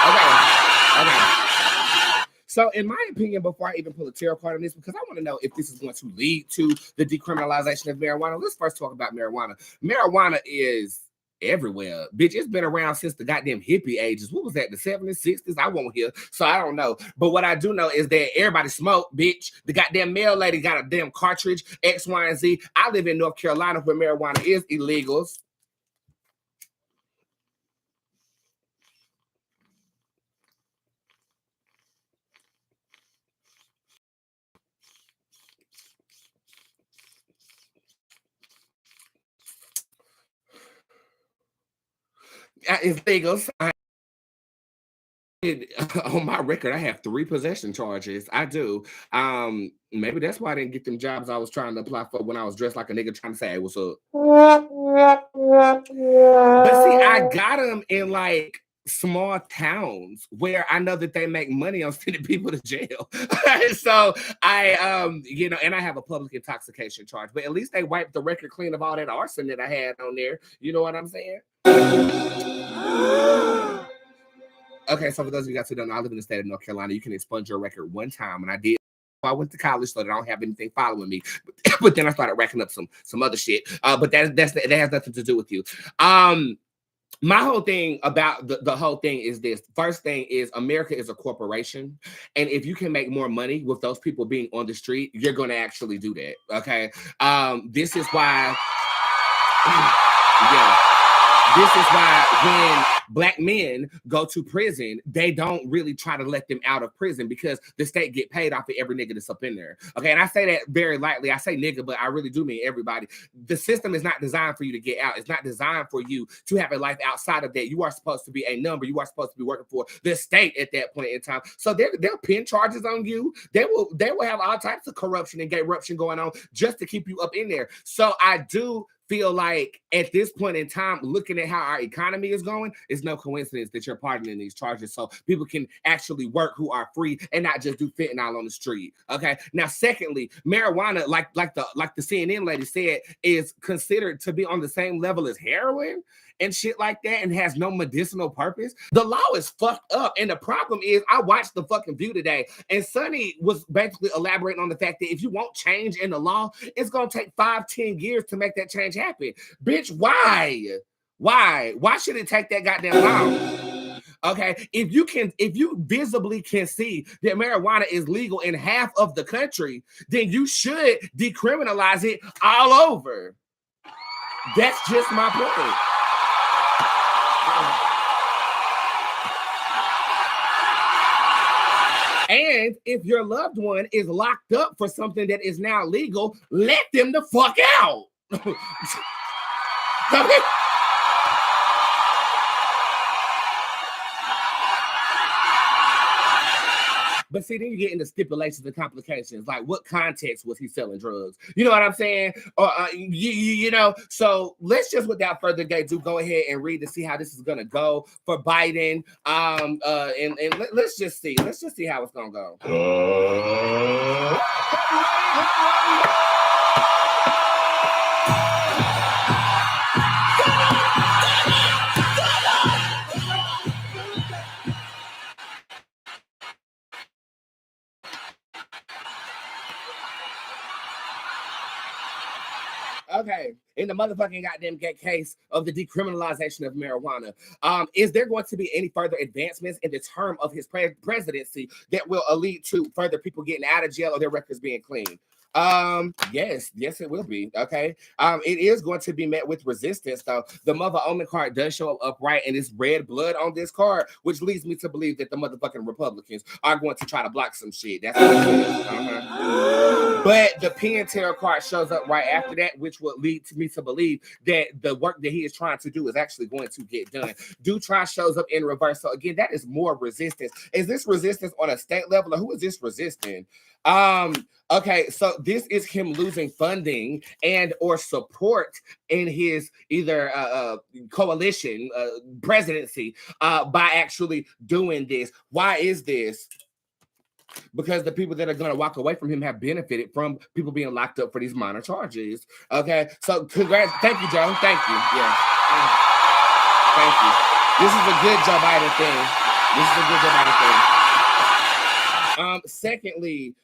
Okay. So in my opinion, before I even pull a tarot card on this, because I want to know if this is going to lead to the decriminalization of marijuana, let's first talk about marijuana. Marijuana is everywhere. Bitch, it's been around since the goddamn hippie ages. What was that, the 70s, 60s? I won't hear, so I don't know. But what I do know is that everybody smoke, bitch. The goddamn mail lady got a damn cartridge, X, Y, and Z. I live in North Carolina where marijuana is illegal. It's legal. On my record, I have 3 possession charges. I do. Maybe that's why I didn't get them jobs I was trying to apply for when I was dressed like a nigga trying to say, hey, what's up? But see, I got them in like small towns where I know that they make money on sending people to jail. So I, and I have a public intoxication charge, but at least they wiped the record clean of all that arson that I had on there. You know what I'm saying? Okay, so for those of you guys who don't know, I live in the state of North Carolina. You can expunge your record one time, and I did. I went to college, so that I don't have anything following me. But then I started racking up some other shit. But that has nothing to do with you. My whole thing about the whole thing is this. First thing is America is a corporation. And if you can make more money with those people being on the street, you're going to actually do that. Okay. This is why. Yeah. This is why when Black men go to prison, they don't really try to let them out of prison because the state get paid off of every nigga that's up in there. Okay, and I say that very lightly. I say nigga, but I really do mean everybody. The system is not designed for you to get out. It's not designed for you to have a life outside of that. You are supposed to be a number. You are supposed to be working for the state at that point in time. So they'll pin charges on you. They will have all types of corruption and corruption going on just to keep you up in there. So I do feel like at this point in time, looking at how our economy is going, it's no coincidence that you're pardoning these charges so people can actually work who are free and not just do fentanyl on the street. Okay. Now, secondly, marijuana, like the CNN lady said, is considered to be on the same level as heroin and shit like that and has no medicinal purpose. The law is fucked up. And the problem is, I watched the fucking View today, and Sonny was basically elaborating on the fact that if you want change in the law, it's going to take 5-10 years to make that change happen. Bitch, why? Why should it take that goddamn long? Okay, if you visibly can see that marijuana is legal in half of the country, then you should decriminalize it all over. That's just my point. And if your loved one is locked up for something that is now legal, let them the fuck out. Okay. But see, then you get into stipulations and complications. Like, what context was he selling drugs? You know what I'm saying? Or you know. So let's just, without further ado, go ahead and read to see how this is gonna go for Biden. And let's just see. Let's just see how it's gonna go. Okay, in the motherfucking goddamn case of the decriminalization of marijuana, is there going to be any further advancements in the term of his presidency that will lead to further people getting out of jail or their records being clean? Yes, it will be. Okay. It is going to be met with resistance, though. The Mother Omen card does show up upright, and it's red blood on this card, which leads me to believe that the motherfucking Republicans are going to try to block some shit. That's what it is. But the Penn Tarot card shows up right after that, which will lead me to believe that the work that he is trying to do is actually going to get done. Dutron shows up in reverse. So again, that is more resistance. Is this resistance on a state level, or who is this resisting? Okay, so this is him losing funding and or support in his either coalition presidency by actually doing this. Why is this? Because the people that are going to walk away from him have benefited from people being locked up for these minor charges. Okay, so congrats. Thank you, Joe. Thank you. Yeah. Thank you. This is a good Joe Biden thing. Secondly,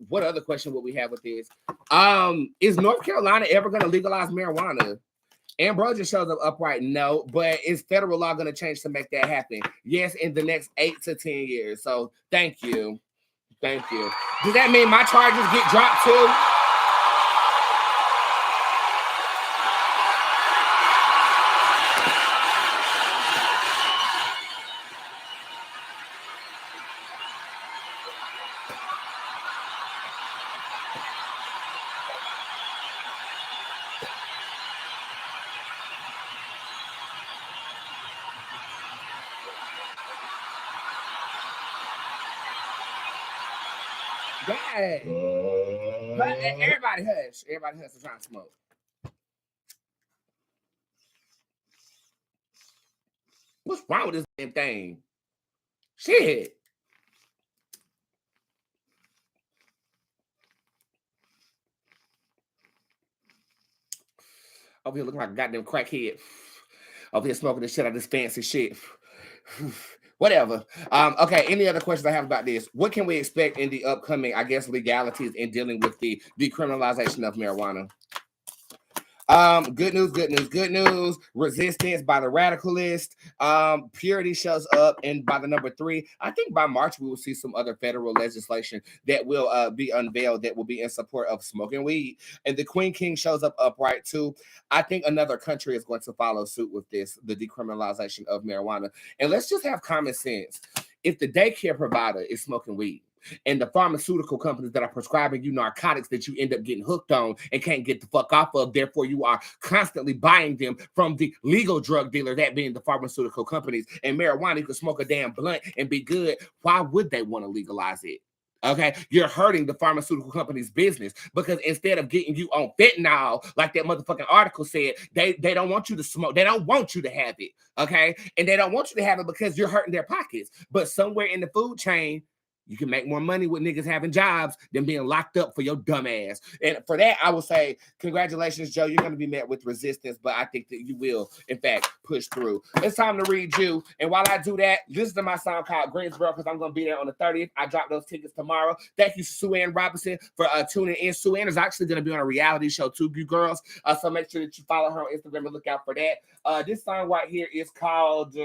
what other question would we have with this? Is North Carolina ever going to legalize marijuana? Ambrosia shows up upright. No, but is federal law going to change to make that happen? Yes, in the next 8 to 10 years. So thank you. Does that mean my charges get dropped too? God. But everybody hush. Everybody hush. I'm trying to smoke. What's wrong with this damn thing? Shit. Over here looking like a goddamn crackhead. Over here smoking the shit out of this fancy shit. Whatever. Okay, any other questions I have about this? What can we expect in the upcoming, I guess, legalities in dealing with the decriminalization of marijuana? Good news. Resistance by the Radicalist. Purity shows up, and by the number 3, I think by March we will see some other federal legislation that will be unveiled that will be in support of smoking weed. And the Queen King shows up upright too. I think another country is going to follow suit with this, the decriminalization of marijuana. And let's just have common sense. If the daycare provider is smoking weed, and the pharmaceutical companies that are prescribing you narcotics that you end up getting hooked on and can't get the fuck off of, therefore you are constantly buying them from the legal drug dealer, that being the pharmaceutical companies, and marijuana, you can smoke a damn blunt and be good. Why would they want to legalize it? Okay, you're hurting the pharmaceutical company's business, because instead of getting you on fentanyl, like that motherfucking article said, they don't want you to smoke. They don't want you to have it. Okay, and they don't want you to have it because you're hurting their pockets. But somewhere in the food chain, you can make more money with niggas having jobs than being locked up for your dumb ass. And for that, I will say, congratulations, Joe. You're going to be met with resistance, but I think that you will, in fact, push through. It's time to read you. And while I do that, listen to my song called Greensboro, because I'm going to be there on the 30th. I drop those tickets tomorrow. Thank you, Sue Ann Robinson, for tuning in. Sue Ann is actually going to be on a reality show too, you girls. So make sure that you follow her on Instagram and look out for that. This song right here is called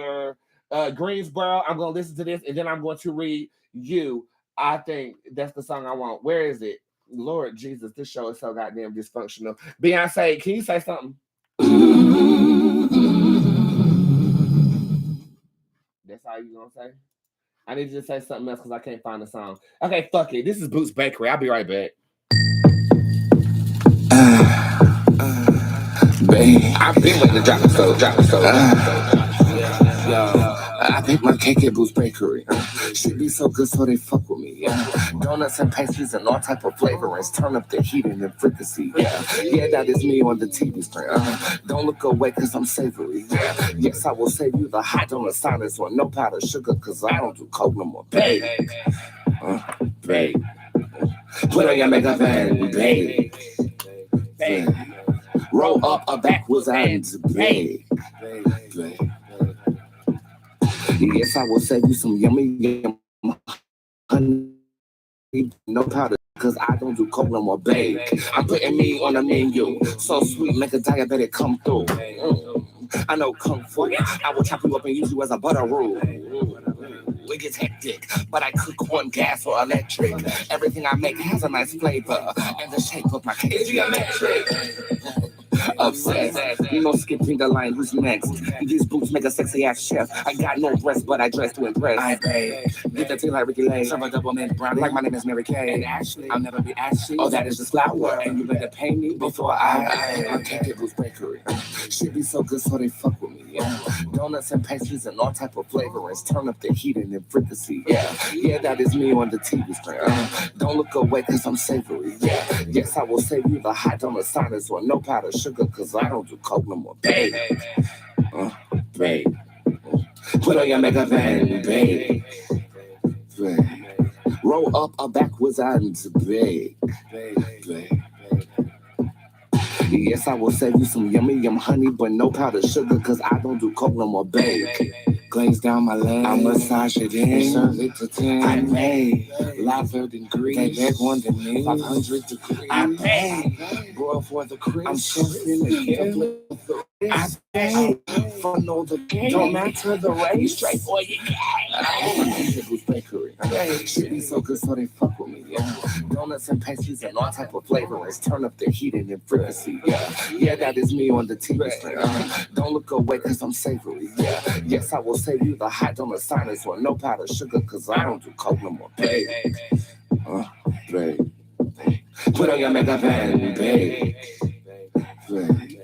Greensboro. I'm going to listen to this, and then I'm going to read you. I think that's the song I want. Where is it? Lord Jesus, this show is so goddamn dysfunctional. Beyonce, can you say something? That's all you gonna say? I need you to say something else because I can't find the song. Okay, fuck it. This is Bootz Bakery. I'll be right back. Babe, I've been waiting to drop the soul. I bake my cake at Bootz Bakery. She be so good, so they fuck with me. Donuts and pastries and all type of flavorings. Turn up the heat and the fricassee. Yeah, that is me on the TV screen. Don't look away, cause I'm savory. Yes, I will save you the hot on the silence one. No powder sugar, cause I don't do coke no more. Babe, babe, put on your makeup and babe, babe, roll up a backwards and babe, babe. Yes, I will save you some yummy honey, no powder, cause I don't do coke no more, babe. I'm putting me on the menu, so sweet, make a diabetic come through. I know kung fu, I will chop you up and use you as a butter roll. It gets hectic, but I cook on gas or electric. Everything I make has a nice flavor, and the shape of my cake is geometric. Obsessed, no skipping the line, who's next? These boots make a sexy ass chef. I got no breast, but I dress to impress. I pay, get the tea like Ricky Lane. Serve a double mint brown, like my name is Mary Kay. And Ashley, I'll never be Ashley. Oh, that is the flower, and you better pay me before I can't get Bootz Bakery. She be so good, so they fuck with me. Donuts and pastries and all type of flavorings. Turn up the heat and the fricassee. Yeah, that is me on the TV screen. Don't look away, cause I'm savory. Yes, I will save you the hot on the silence one. No powder sugar, cause I don't do coke no more. Babe, babe, put on your makeup and babe, babe, roll up a backwards and babe, babe. Yes, I will save you some yummy honey, but no powder sugar, cause I don't do coke no more, babe. Glaze down my leg, I massage it in, serve it to 10. I pay, lather than grease, they beg one than me, 500 degrees. I pay, broil for the cream, I'm chefing again. I pay, funnel the game, don't matter the race, straight for your game. Bootz Bakery. She be so good, so they fuck with me. Donuts and pastries and all type of flavorings. Turn up the heat and the fricassee. Yeah, that is me on the TV screen. Don't look away, cause I'm savory. Yes, I will save you the hot on the silence one. No powder sugar, cause I don't do coke no more. Babe, babe, put on your makeup and babe, babe,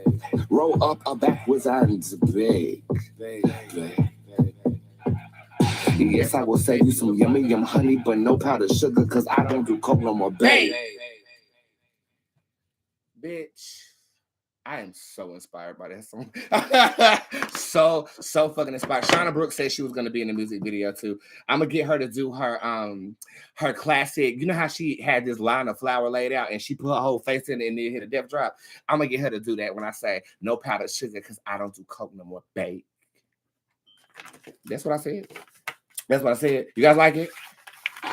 roll up a backwards and babe, babe. Yes, I will save you some yummy honey, but no powder sugar, cause I don't do coke no more, babe. Bitch, I am so inspired by that song. so fucking inspired. Shauna Brooks said she was gonna be in the music video too. I'm gonna get her to do her classic. You know how she had this line of flour laid out and she put her whole face in it and then hit a death drop? I'm gonna get her to do that when I say no powdered sugar, cause I don't do coke no more, babe. That's what I said. That's what I said. You guys like it? Yeah,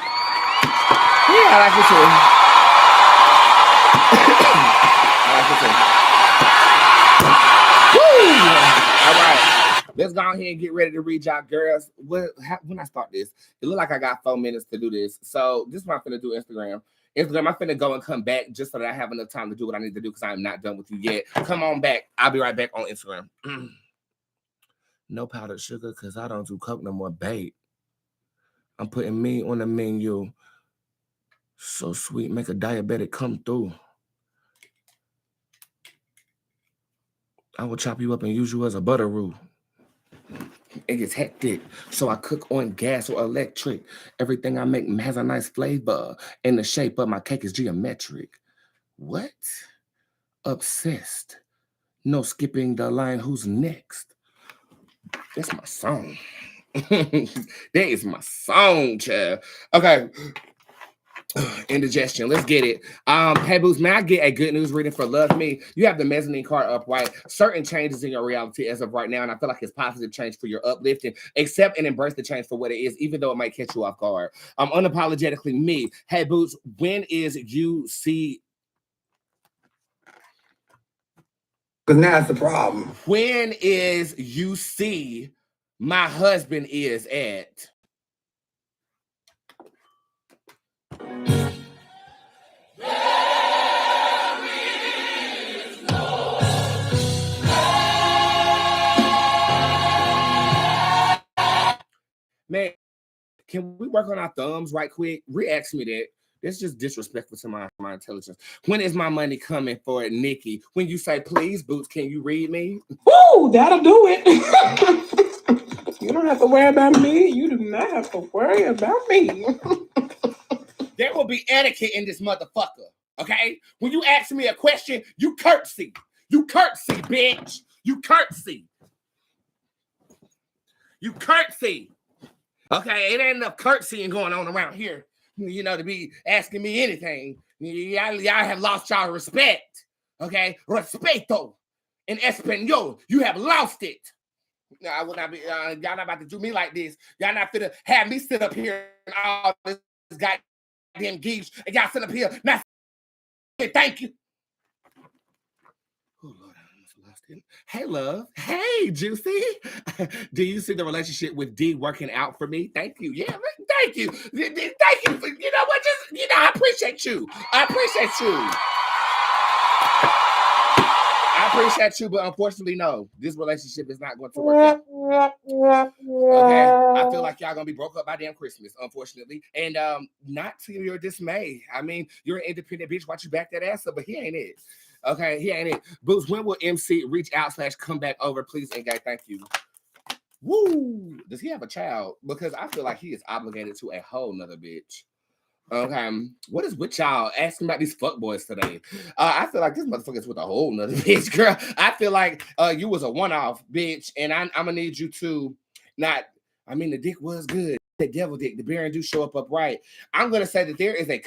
I like it too. I like it too. All right. Let's go ahead and get ready to read y'all girls. When I start this, it look like I got 4 minutes to do this. So this is what I'm finna do Instagram. I'm finna go and come back just so that I have enough time to do what I need to do because I'm not done with you yet. Come on back. I'll be right back on Instagram. No powdered sugar because I don't do coke no more, babe. I'm putting me on the menu. So sweet, make a diabetic come through. I will chop you up and use you as a butter roux. It gets hectic, so I cook on gas or electric. Everything I make has a nice flavor, and the shape of my cake is geometric. What? Obsessed. No skipping the line, who's next? That's my song. That is my song, child. Okay. Indigestion. Let's get it. Hey Bootz, may I get a good news reading for Love Me? You have the mezzanine card upright. Certain changes in your reality as of right now, and I feel like it's positive change for your uplifting. Accept and embrace the change for what it is, even though it might catch you off guard. Unapologetically me. Hey Bootz, when is you see? Because now that's the problem. When is you see my husband is at? Man, can we work on our thumbs right quick? Re-ask me that. That's just disrespectful to my intelligence. When is my money coming for it, Nikki? When you say, please, Bootz, can you read me? Woo, that'll do it. You don't have to worry about me. You do not have to worry about me. There will be etiquette in this motherfucker, okay? When you ask me a question, you curtsy. You curtsy, bitch. You curtsy. You curtsy. Okay, it ain't enough curtsying going on around here, you know, to be asking me anything. Y'all have lost y'all respect, okay? Respeto in Espanol. You have lost it. No, I will not be, y'all not about to do me like this. Y'all not finna have me sit up here and all this goddamn geeks, and y'all sit up here, not thank you. Oh, Lord, I almost lost it. Hey, love. Hey, Juicy. Do you see the relationship with D working out for me? Thank you. Yeah, thank you. Thank you. For, you know what? Just, I appreciate you. I appreciate you, but unfortunately, no. This relationship is not going to work out. Okay? I feel like y'all going to be broke up by damn Christmas, unfortunately. And not to your dismay. I mean, you're an independent bitch. Why you back that ass up? But he ain't it. Okay, he ain't it. Bootz, when will MC reach out / come back over, please? And guy, thank you. Woo! Does he have a child? Because I feel like he is obligated to a whole nother bitch. Okay, what is with y'all asking about these fuckboys today? I feel like this motherfucker's with a whole nother bitch, girl. I feel like you was a one-off bitch, and I'm gonna need you to not. I mean, the dick was good. The devil dick, the bear do show up upright. I'm going to say that there is a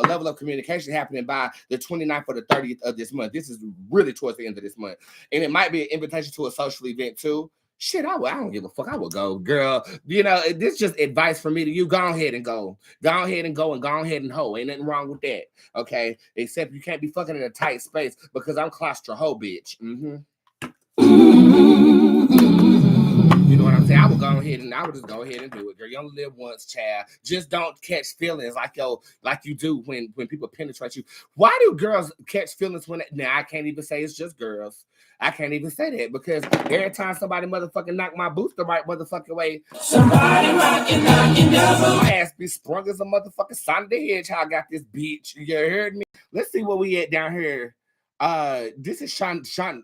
level of communication happening by the 29th or the 30th of this month. This is really towards the end of this month. And it might be an invitation to a social event too. Shit, I don't give a fuck. I will go, girl. You know, this is just advice from me to you. Go ahead and go. Go ahead and go and go ahead and hoe. Ain't nothing wrong with that. Okay? Except you can't be fucking in a tight space because I'm claustrophobic, bitch. Mm-hmm. You know what I'm saying? I would just go ahead and do it, girl. You only live once, child. Just don't catch feelings like you do when people penetrate you. Why do girls catch feelings when? Now I can't even say it's just girls. I can't even say that because every time somebody motherfucking knock my boots the right motherfucking way, somebody knocking my ass be sprung as a motherfucking Sonic the Hedgehog. I got this bitch. You heard me? Let's see what we at down here. This is Shandaria.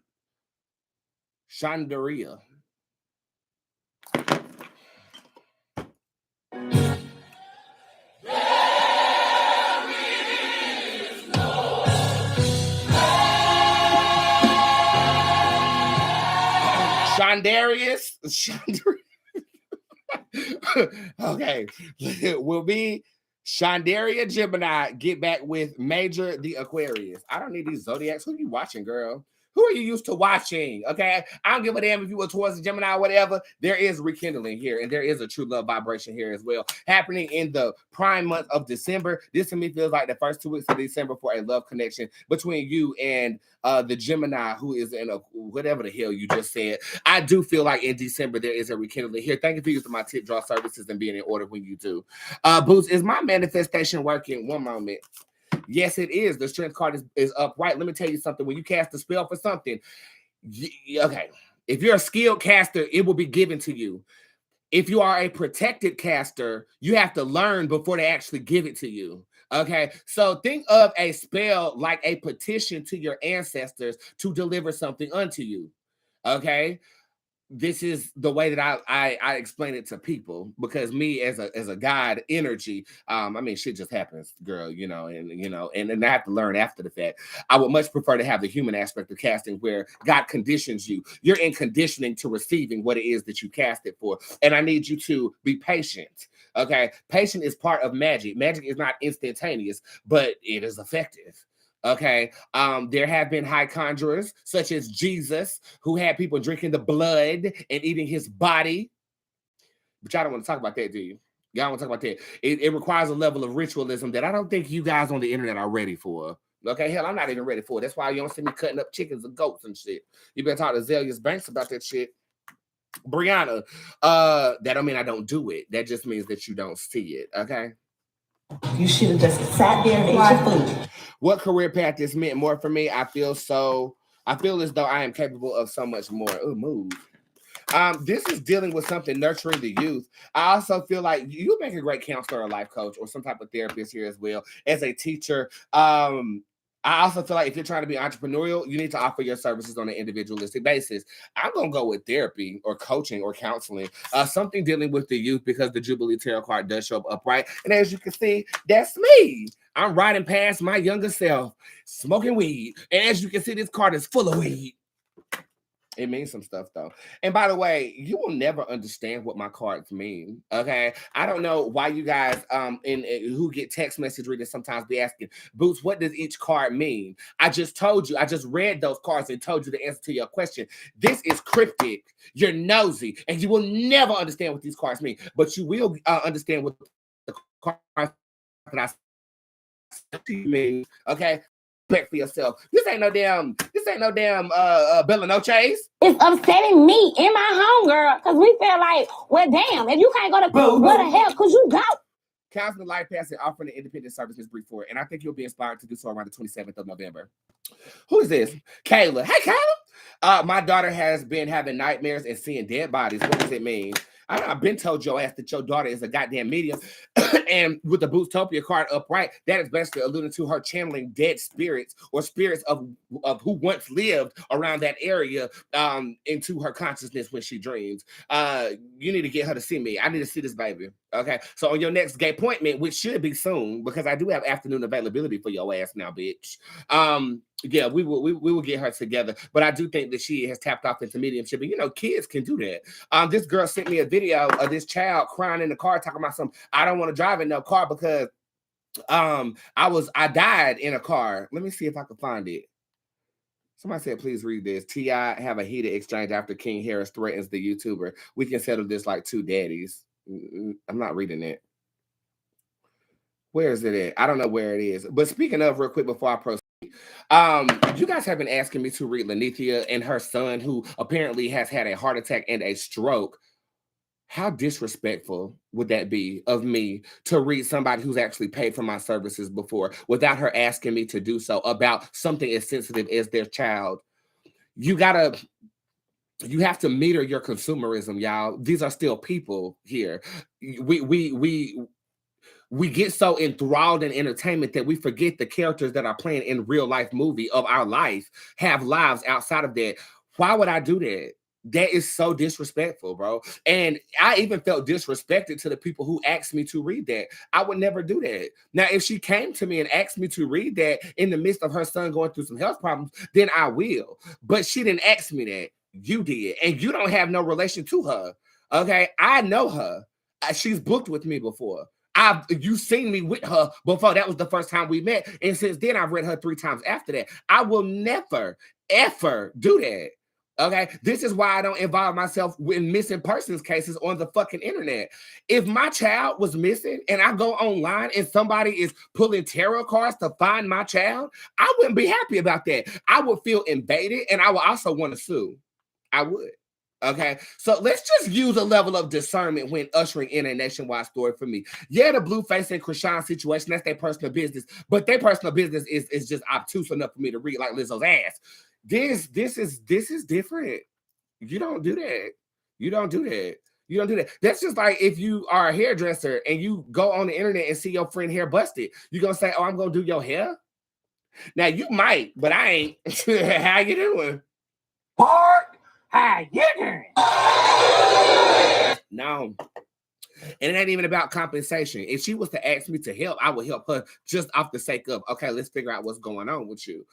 Shondarius. Okay. Will be Shondaria Gemini get back with Major the Aquarius. I don't need these zodiacs. Who you watching, girl? Who are you used to watching? Okay, I don't give a damn if you were towards the Gemini or whatever. There is rekindling here, and there is a true love vibration here as well, happening in the prime month of December. This to me feels like the first 2 weeks of December for a love connection between you and the Gemini, who is in a whatever the hell you just said. I do feel like in December there is a rekindling here. Thank you for using my tip draw services and being in order when you do. Bootz, is my manifestation working? One moment. Yes, it is. The strength card is upright. Let me tell you something. When you cast a spell for something, okay, if you're a skilled caster, it will be given to you. If you are a protected caster, you have to learn before they actually give it to you. Okay, so think of a spell like a petition to your ancestors to deliver something unto you. Okay, this is the way that I explain it to people, because me as a God energy, I mean, shit just happens, girl, and I have to learn after the fact. I would much prefer to have the human aspect of casting where God conditions you. You're in conditioning to receiving what it is that you cast it for. And I need you to be patient. Okay. Patient is part of magic. Magic is not instantaneous, but it is effective. Okay, there have been high conjurers such as Jesus, who had people drinking the blood and eating his body. But y'all don't want to talk about that, do you? Y'all don't want to talk about that. It requires a level of ritualism that I don't think you guys on the internet are ready for. Okay, hell, I'm not even ready for it. That's why you don't see me cutting up chickens and goats and shit. You better talk to Zelius Banks about that shit. Brianna, that don't mean I don't do it. That just means that you don't see it, okay? You should have just sat there and ate your food. What career path is meant more for me? I feel as though I am capable of so much more. Ooh, move. This is dealing with something nurturing the youth. I also feel like you make a great counselor or life coach or some type of therapist here as well as a teacher. I also feel like if you're trying to be entrepreneurial, you need to offer your services on an individualistic basis. I'm going to go with therapy or coaching or counseling, something dealing with the youth, because the Jubilee Tarot card does show up upright. And as you can see, that's me. I'm riding past my younger self, smoking weed. And as you can see, this card is full of weed. It means some stuff, though. And by the way, you will never understand what my cards mean, okay? I don't know why you guys who get text message readers sometimes be asking, Bootz, what does each card mean? I just told you. I just read those cards and told you the answer to your question. This is cryptic. You're nosy, and you will never understand what these cards mean. But you will understand what the cards that I said to you mean, okay? Back for yourself. This ain't no damn Bella Noches. It's upsetting me and my homegirl because we feel like, well, damn, if you can't go to where the hell could you go? Counseling, life passing, offering an independent service, Ms. Brief for it. And I think you'll be inspired to do so around the 27th of November. Who is this? Kayla. Hey, Kayla. My daughter has been having nightmares and seeing dead bodies. What does it mean? I've been told your ass that your daughter is a goddamn medium. And with the Bootstopia card upright, that is basically alluding to her channeling dead spirits or spirits of who once lived around that area into her consciousness when she dreams. You need to get her to see me. I need to see this baby. Okay. So on your next gay appointment, which should be soon, because I do have afternoon availability for your ass now, bitch. Yeah, we will get her together. But I do think that she has tapped off into mediumship. And kids can do that. This girl sent me a video of this child crying in the car, talking about something. I don't want to drive in no car because I died in a car. Let me see if I can find it. Somebody said, please read this. T.I. have a heated exchange after King Harris threatens the YouTuber. We can settle this like two daddies. I'm not reading it. Where is it at? I don't know where it is. But speaking of, real quick before I proceed, you guys have been asking me to read Lenithia and her son, who apparently has had a heart attack and a stroke. How disrespectful would that be of me to read somebody who's actually paid for my services before without her asking me to do so about something as sensitive as their child? You have to meter your consumerism, y'all. These are still people here. We get so enthralled in entertainment that we forget the characters that are playing in real life movie of our life have lives outside of that. Why would I do that? That is so disrespectful, bro. And I even felt disrespected to the people who asked me to read that. I would never do that. Now, if she came to me and asked me to read that in the midst of her son going through some health problems, then I will. But she didn't ask me that. You did. And you don't have no relation to her. Okay? I know her. She's booked with me before. You seen me with her before. That was the first time we met. And since then, I've read her 3 times after that. I will never, ever do that. Okay, this is why I don't involve myself in missing persons cases on the fucking internet. If my child was missing and I go online and somebody is pulling tarot cards to find my child, I wouldn't be happy about that. I would feel invaded and I would also want to sue. I would. Okay, so let's just use a level of discernment when ushering in a nationwide story for me. Yeah, the Blueface and Krishan situation, that's their personal business, but their personal business is just obtuse enough for me to read like Lizzo's ass. This is different. You don't do that. You don't do that. You don't do that. That's just like if you are a hairdresser and you go on the internet and see your friend hair busted, you're gonna say, "Oh, I'm gonna do your hair." Now you might, but I ain't. How you doing? Park, how you doing? No. And it ain't even about compensation. If she was to ask me to help, I would help her just off the sake of, okay, let's figure out what's going on with you.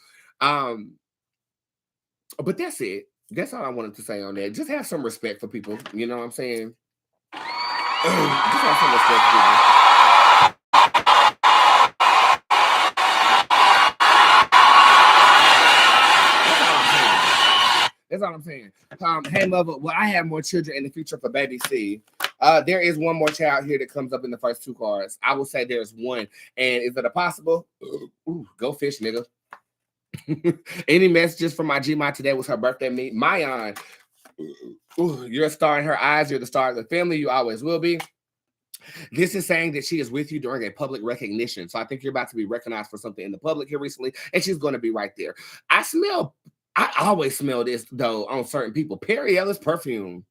But that's it. That's all I wanted to say on that. Just have some respect for people. You know what I'm saying? Just have some respect for people. That's all I'm saying. Hey, mother, will I have more children in the future for baby C? There is one more child here that comes up in the first 2 cards. I will say there's one. And is it a possible? Ooh, go fish, nigga. Any messages from my Gmod today? Was her birthday meet? Mayan, you're a star in her eyes. You're the star of the family. You always will be. This is saying that she is with you during a public recognition. So I think you're about to be recognized for something in the public here recently, and she's going to be right there. I always smell this, though, on certain people. Perry Ellis perfume.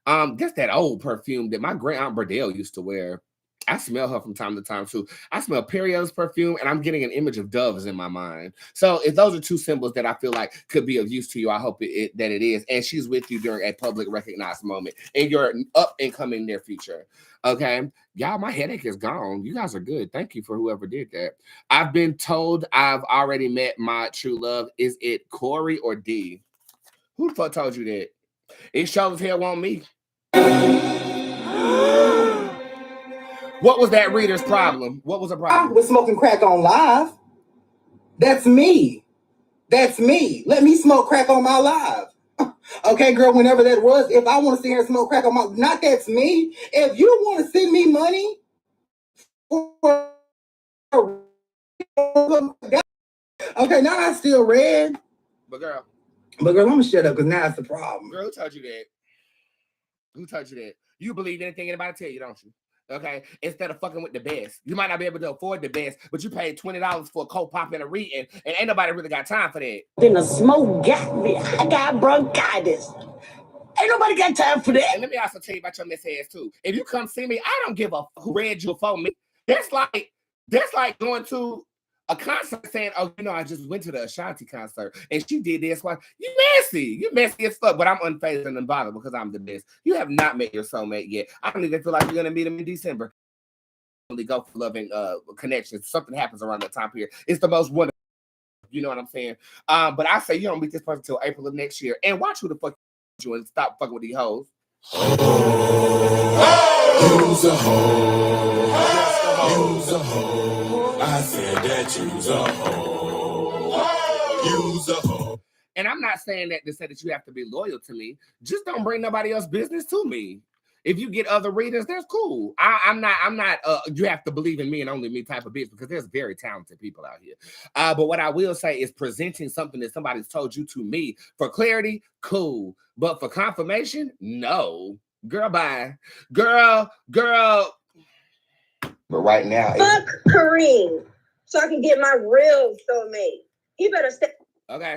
That's that old perfume that my great aunt Burdell used to wear. I smell her from time to time too. I smell Perry Ellis perfume, and I'm getting an image of doves in my mind. So if those are 2 symbols that I feel like could be of use to you, I hope that it is. And she's with you during a public recognized moment in your up and coming near future. Okay, y'all, my headache is gone. You guys are good. Thank you for whoever did that. I've been told I've already met my true love. Is it Corey or D? Who the fuck told you that? It sure as hell won't me. What was that reader's problem? What was the problem? I was smoking crack on live. That's me. That's me. Let me smoke crack on my live. Okay, girl, whenever that was, if I want to see her smoke crack on my, not that's me. If you want to send me money okay, now I still read. But girl, I'm gonna shut up because now it's the problem. Girl, who told you that? Who told you that? You believe anything anybody tell you, don't you? Okay, instead of fucking with the best, you might not be able to afford the best, but you paid $20 for a cold pop and a reading, and ain't nobody really got time for that. Then the smoke got me. I got bronchitis. Ain't nobody got time for that. And let me also tell you about your misheads too. If you come see me, I don't give a who read you before me. That's like going to a concert saying, "Oh, you know, I just went to the Ashanti concert and she did this." Why? You messy as fuck. But I'm unfazed and unbothered because I'm the best. You have not met your soulmate yet. I don't even feel like you're gonna meet him in December. Really go for loving connections. Something happens around that time period. It's the most wonderful. You know what I'm saying? But I say you don't meet this person until April of next year, and watch who the fuck you and stop fucking with these hoes. Use a hoe. Use a hoe. I said that use a hoe. Use a hoe. And I'm not saying that to say that you have to be loyal to me. Just don't bring nobody else's business to me. If you get other readers, that's cool. I'm not you have to believe in me and only me type of bitch, because there's very talented people out here. But what I will say is presenting something that somebody's told you to me for clarity, cool. But for confirmation, no. Girl, bye. Girl. But right now, fuck Kareem, so I can get my real soulmate. He better stay. Okay.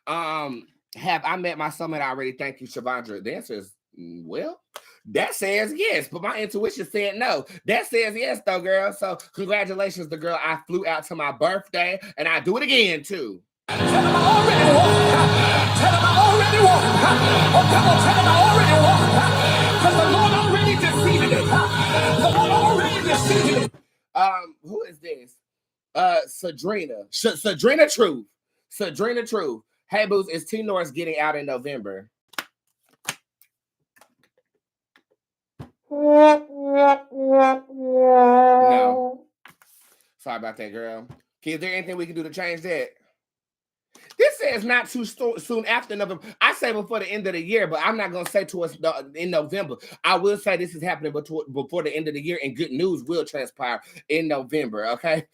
Have I met my soulmate already? Thank you, Shavandra. The answer is well. That says yes, but my intuition said no. That says yes, though, girl. So congratulations, the girl. I flew out to my birthday, and I do it again too. Tell him I already won. Oh, come on, tell him I already won. Because the Lord already defeated it. The Lord already defeated it. Who is this? Sadrina Truth. Sadrina Truth. Hey, Bootz, is T Norris getting out in November? No. Sorry about that, girl. Is there anything we can do to change that? This says not too soon after November. I say before the end of the year, but I'm not going to say to us in November. I will say this is happening before the end of the year, and good news will transpire in November, okay?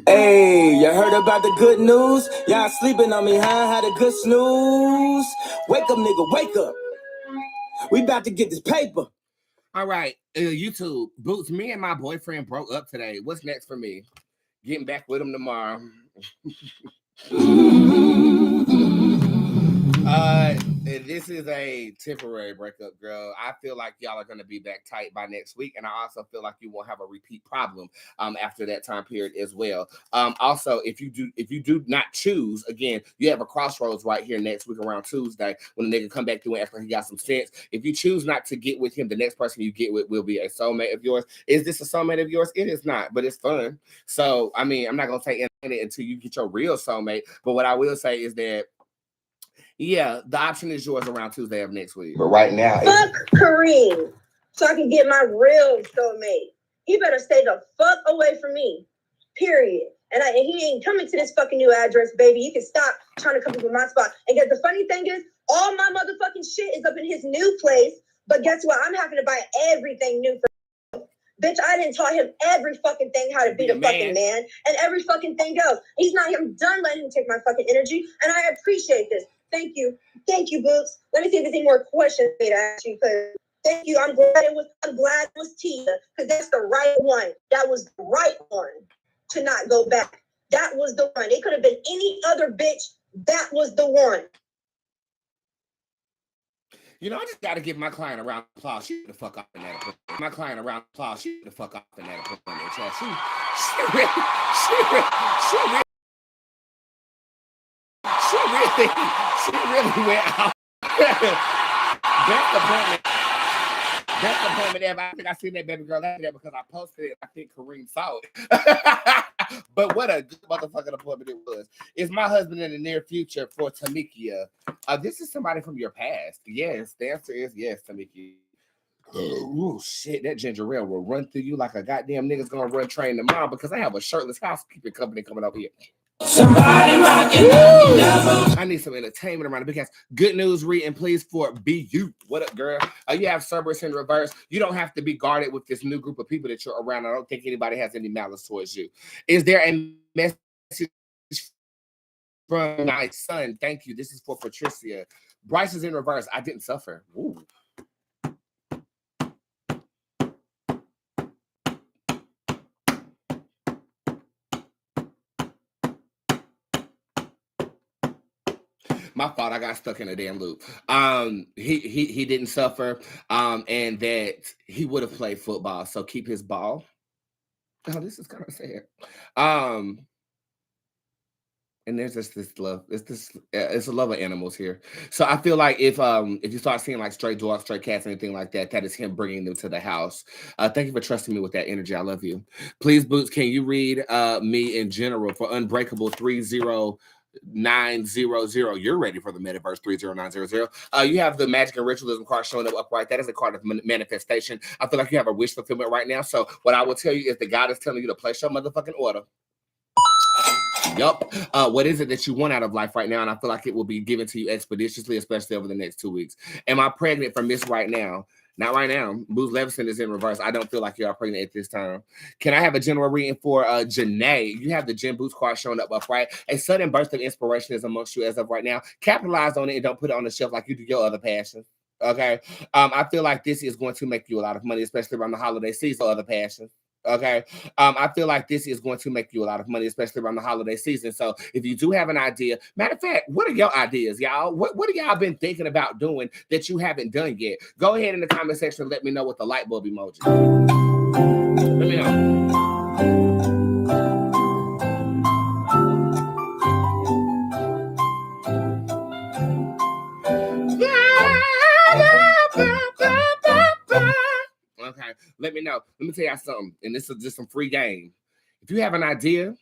Hey, you heard about the good news? Y'all sleeping on me, huh? Had a good snooze. Wake up, nigga, wake up. We about to get this paper. All right, YouTube. Bootz, me and my boyfriend broke up today. What's next for me? Getting back with him tomorrow. This is a temporary breakup, girl. I feel like y'all are going to be back tight by next week, and I also feel like you won't have a repeat problem after that time period as well. Also, if you do not choose, again, you have a crossroads right here next week around Tuesday when the nigga come back through after he got some sense. If you choose not to get with him, the next person you get with will be a soulmate of yours. Is this a soulmate of yours? It is not, but it's fun. So, I mean, I'm not going to say in it until you get your real soulmate, but what I will say is that yeah, the option is yours around Tuesday of next week. But right now, fuck Kareem, so I can get my real soulmate. He better stay the fuck away from me. Period. And he ain't coming to this fucking new address, baby. You can stop trying to come up with my spot. And guess the funny thing is, all my motherfucking shit is up in his new place. But guess what? I'm having to buy everything new for him. Bitch, I didn't taught him every fucking thing how to be the fucking man and every fucking thing else. He's not. I'm done letting him take my fucking energy, and I appreciate this. Thank you, Bootz. Let me see if there's any more questions to ask you. Cause thank you. I'm glad it was Tia, because that's the right one. That was the right one to not go back. That was the one. It could have been any other bitch. That was the one. You know, I just got to give my client a round of applause. She the fuck off in that appointment. My client a round of applause. She the fuck off in that appointment. She really went out. Best appointment ever. I think I seen that baby girl out there because I posted it. I think Kareem saw it. But what a good motherfucking appointment it was. Is my husband in the near future for Tamikia? This is somebody from your past. Yes, the answer is yes, Tamikia. Oh shit, that ginger ale will run through you like a goddamn nigga's gonna run train tomorrow because I have a shirtless housekeeping company coming up here. Somebody rocking. I need some entertainment around the big house. Good news reading, please, for BU. What up, girl? You have Cerberus in reverse. You don't have to be guarded with this new group of people that you're around. I don't think anybody has any malice towards you. Is there a message from my son? Thank you. This is for Patricia. Bryce is in reverse. I didn't suffer. Ooh. My fault. I got stuck in a damn loop. He didn't suffer. And that he would have played football. So keep his ball. Oh, this is kind of sad. And there's just this love. It's a love of animals here. So I feel like if you start seeing like stray dogs, stray cats, anything like that, that is him bringing them to the house. Thank you for trusting me with that energy. I love you. Please, Bootz, can you read me in general for Unbreakable 30900? You're ready for the metaverse 30900. You have the magic and ritualism card showing up upright. That is a card of manifestation. I feel like you have a wish fulfillment right now. So what I will tell you is that God is telling you to place your motherfucking order. Yup. What is it that you want out of life right now? And I feel like it will be given to you expeditiously, especially over the next 2 weeks. Am I pregnant for Miss Right Now? Not right now. Booz Levison is in reverse. I don't feel like you are pregnant at this time. Can I have a general reading for Janae? You have the Jen Bootz card showing up upright. A sudden burst of inspiration is amongst you as of right now. Capitalize on it and don't put it on the shelf like you do your other passions. Okay. I feel like this is going to make you a lot of money, especially around the holiday season. Other passions. Okay. I feel like this is going to make you a lot of money, especially around the holiday season. So if you do have an idea, matter of fact, what are your ideas, y'all? What have y'all been thinking about doing that you haven't done yet? Go ahead in the comment section and let me know with the light bulb emoji. Let me know. Okay, let me know. Let me tell y'all something, and this is just some free game. If you have an idea,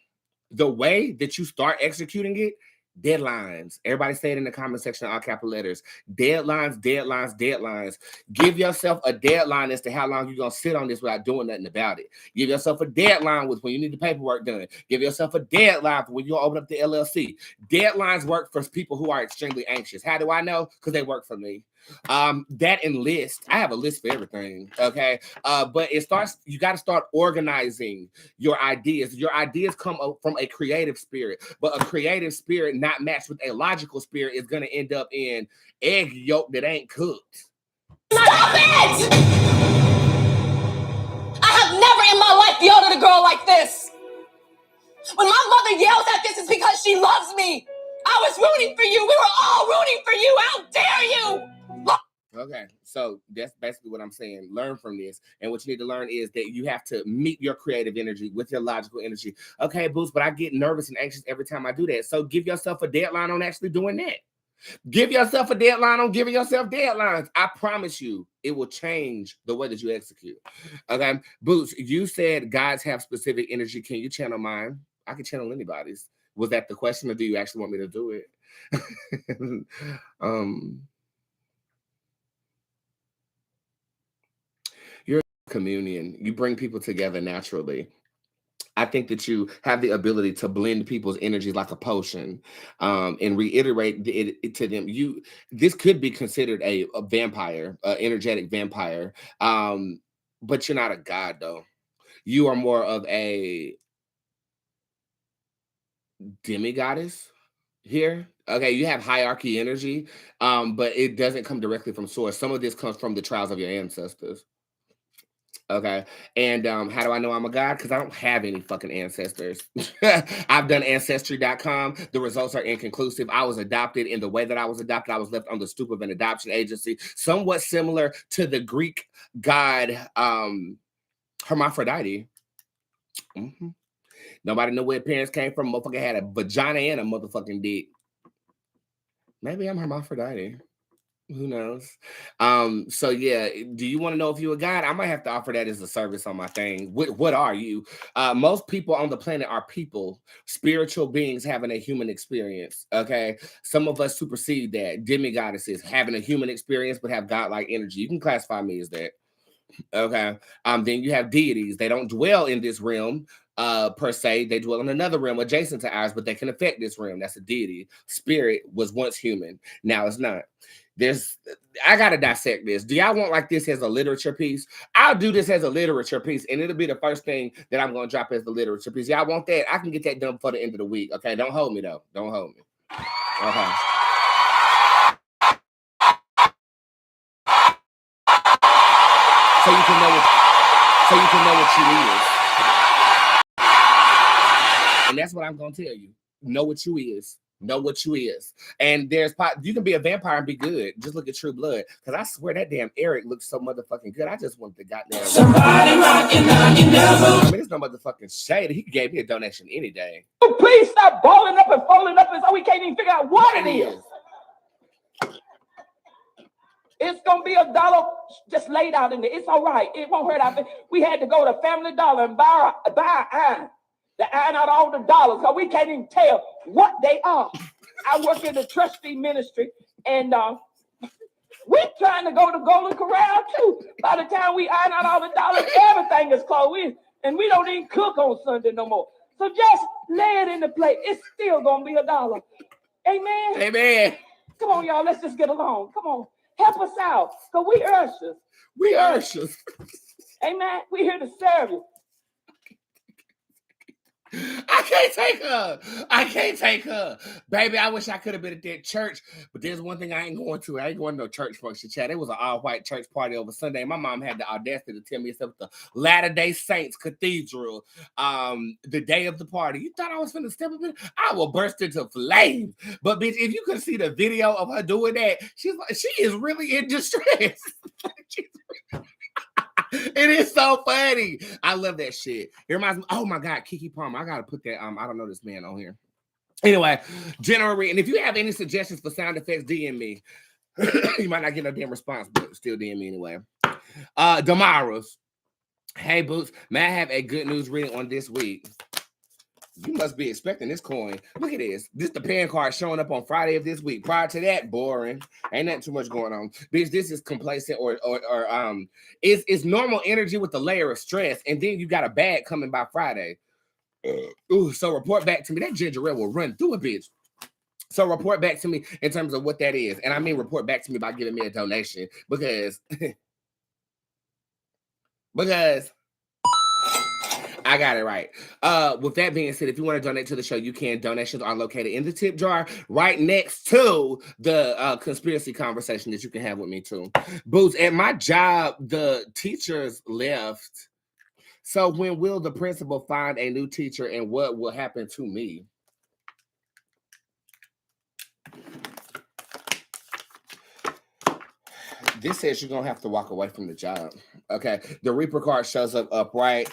the way that you start executing it Deadlines. Everybody say it in the comment section, all capital letters. Deadlines, deadlines, deadlines. Give yourself a deadline as to how long you're going to sit on this without doing nothing about it. Give yourself a deadline with when you need the paperwork done. Give yourself a deadline for when you open up the LLC. Deadlines work for people who are extremely anxious. How do I know? Because they work for me. That and list. I have a list for everything. Okay. But you got to start organizing your ideas. Your ideas come from a creative spirit, but a creative spirit not matched with a logical spirit is going to end up in egg yolk that ain't cooked. Stop it! I have never in my life yelled at a girl like this. When my mother yells at this, it's because she loves me. I was rooting for you. We were all rooting for you. How dare you? Okay, so that's basically what I'm saying. Learn from this. And what you need to learn is that you have to meet your creative energy with your logical energy. Okay, Bootz, but I get nervous and anxious every time I do that. So give yourself a deadline on actually doing that. Give yourself a deadline on giving yourself deadlines. I promise you, it will change the way that you execute. Okay, Bootz, you said gods have specific energy. Can you channel mine? I can channel anybody's. Was that the question, or do you actually want me to do it? You're a communion. You bring people together naturally. I think that you have the ability to blend people's energies like a potion, and reiterate it to them. This could be considered a vampire, energetic vampire, but you're not a god, though. You are more of a demigoddess here. Okay, you have hierarchy energy, but it doesn't come directly from source. Some of this comes from the trials of your ancestors. Okay. And how do I know I'm a god? Because I don't have any fucking ancestors. I've done ancestry.com. The results are inconclusive. I was adopted. In the way that I was adopted, I was left on the stoop of an adoption agency, somewhat similar to the Greek god Hermaphrodite. Mm-hmm. Nobody knew where parents came from. Motherfucker had a vagina and a motherfucking dick. Maybe I'm Hermaphrodite. Who knows? So yeah, do you want to know if you're a god? I might have to offer that as a service on my thing. What are you? Most people on the planet are people, spiritual beings having a human experience. Okay. Some of us supersede that. Demigoddesses having a human experience, but have godlike energy. You can classify me as that. Okay. Then you have deities. They don't dwell in this realm per se. They dwell in another realm adjacent to ours, but they can affect this realm. That's a deity. Spirit was once human. Now it's not. I gotta dissect this. Do y'all want like this as a literature piece? I'll do this as a literature piece, and it'll be the first thing that I'm gonna drop as the literature piece. Y'all want that? I can get that done before the end of the week. Okay, don't hold me though. Don't hold me. Okay. So you can know what you is. And that's what I'm gonna tell you. Know what you is. Know what you is. And you can be a vampire and be good. Just look at True Blood. Because I swear that damn Eric looks so motherfucking good. I just want the goddamn somebody rocking on you never. I mean, it's no motherfucking shade. He gave me a donation any day. Please stop balling up and falling up, and so we can't even figure out what it is. It's gonna be $1 just laid out in there. It's all right. It won't hurt. We had to go to Family Dollar and buy an iron. To iron out all the dollars, because we can't even tell what they are. I work in the trustee ministry, and we're trying to go to Golden Corral too. By the time we iron out all the dollars, everything is closed, and we don't even cook on Sunday no more. So just lay it in the plate. It's still gonna be $1. Amen. Amen. Come on, y'all. Let's just get along. Come on, help us out, because we Urshas. We Urshas. Amen. We here to serve you. I can't take her. Baby, I wish I could have been at that church, but there's one thing I ain't going to. I ain't going to no church function, chat. It was an all-white church party over Sunday. My mom had the audacity to tell me it's at the Latter-day Saints Cathedral the day of the party. You thought I was finna step up in? I will burst into flames. But bitch, if you could see the video of her doing that, she is really in distress. It is so funny. I love that shit. It reminds me, oh my God, Keke Palmer. I gotta put that, I don't know this man on here. Anyway, general reading. If you have any suggestions for sound effects, DM me. You might not get no damn response, but still DM me anyway. Damaris. Hey, Bootz. May I have a good news reading on this week? You must be expecting this coin. Look at this. This the pan card showing up on Friday of this week. Prior to that, boring. Ain't nothing too much going on. Bitch, this is complacent or it's normal energy with the layer of stress, and then you got a bag coming by Friday. So report back to me. That ginger ale will run through a bitch. So report back to me in terms of what that is. And I mean report back to me by giving me a donation because I got it right. With that being said, if you want to donate to the show, you can. Donations are located in the tip jar right next to the conspiracy conversation that you can have with me too. Bootz, at my job, the teachers left. So when will the principal find a new teacher and what will happen to me? This says you're gonna have to walk away from the job. Okay, the Reaper card shows up upright.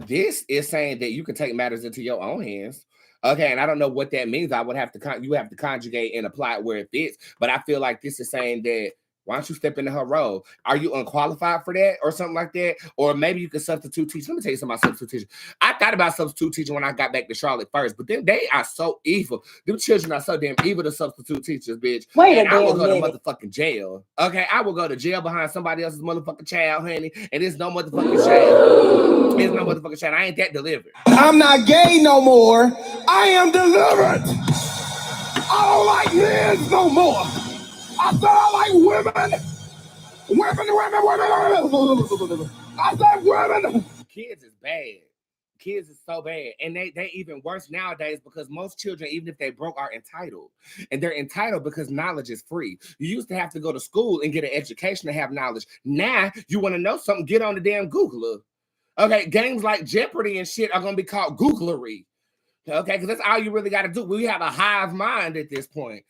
This is saying that you can take matters into your own hands. Okay, and I don't know what that means. I would have to you have to conjugate and apply it where it fits. But I feel like this is saying that why don't you step into her role? Are you unqualified for that or something like that? Or maybe you can substitute teach. Let me tell you something about substitute teaching. I thought about substitute teaching when I got back to Charlotte first, but then they are so evil. Them children are so damn evil to substitute teachers, bitch. Wait and a I will damn go minute. to motherfucking jail. Okay, I will go to jail behind somebody else's motherfucking child, honey. And it's no motherfucking child. It's no motherfucking child. I ain't that delivered. I'm not gay no more. I am delivered. I don't like men no more. I said I like women. Women. I said women. Kids is bad. Kids is so bad. And they even worse nowadays because most children, even if they broke, are entitled. And they're entitled because knowledge is free. You used to have to go to school and get an education to have knowledge. Now, you want to know something, get on the damn Googler. Okay, games like Jeopardy and shit are going to be called Googlery. Okay, because that's all you really got to do. We have a hive mind at this point,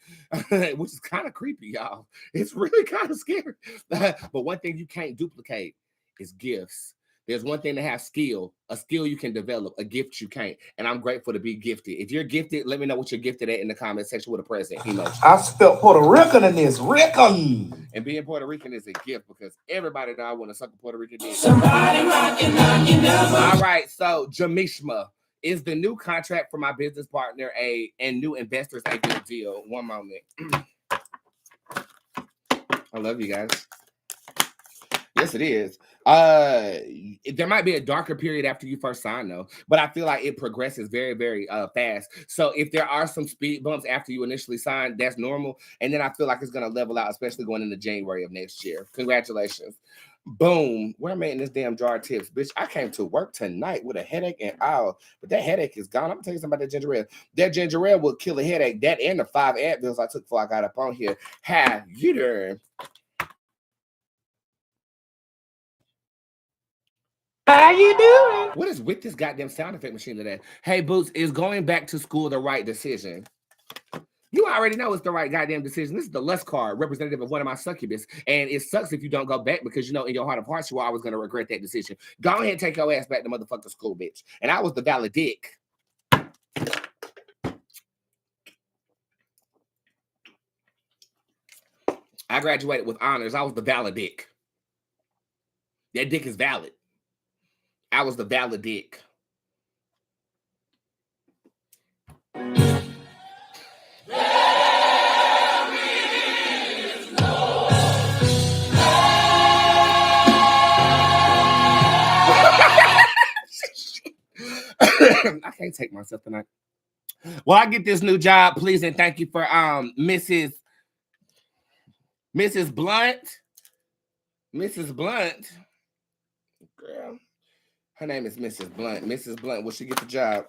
which is kind of creepy, y'all. It's really kind of scary. But one thing you can't duplicate is gifts. There's one thing to have skill, a skill you can develop, a gift you can't. And I'm grateful to be gifted. If you're gifted, let me know what you're gifted at in the comment section with a present emoji. I spelled Puerto Rican in this. Rican. And being Puerto Rican is a gift because everybody know I want to suck a Puerto Rican dick. Somebody rocking on you never. All right, so Jamishma. Is the new contract for my business partner and new investors a good deal? One moment. I love you guys. Yes, it is. There might be a darker period after you first sign, though, but I feel like it progresses very, very fast. So if there are some speed bumps after you initially sign, that's normal. And then I feel like it's going to level out, especially going into January of next year. Congratulations. Boom. Where am I in this damn jar of tips? Bitch, I came to work tonight with a headache and all, but that headache is gone. I'm going to tell you something about that ginger ale. That ginger ale will kill a headache. That and the 5 Advils I took before I got up on here. How you doing? How you doing? What is with this goddamn sound effect machine today? Hey, Bootz, is going back to school the right decision? You already know it's the right goddamn decision. This is the lust card, representative of one of my succubus. And it sucks if you don't go back because, you know, in your heart of hearts, you are always going to regret that decision. Go ahead and take your ass back to motherfucking school, bitch. And I was the valid dick. I graduated with honors. I was the valid dick. That dick is valid. I was the valid dick. I can't take myself tonight. Well, I get this new job, please, and thank you for Mrs. Blunt. Mrs. Blunt. Girl. Her name is Mrs. Blunt. Mrs. Blunt, will she get the job?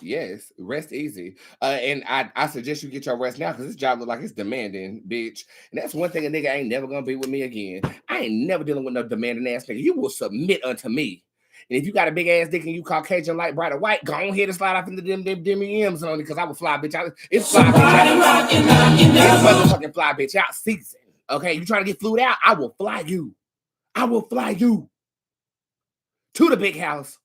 Yes, rest easy. And I suggest you get your rest now because this job look like it's demanding, bitch. And that's one thing a nigga ain't never gonna be with me again. I ain't never dealing with no demanding ass nigga. You will submit unto me. And if you got a big ass dick and you Caucasian, light, bright, or white, go on here and slide off into them DMs on it because I will fly, bitch. It's fly, bitch. It's motherfucking fly, bitch. Out season. Okay, you trying to get flued out? I will fly you. I will fly you to the big house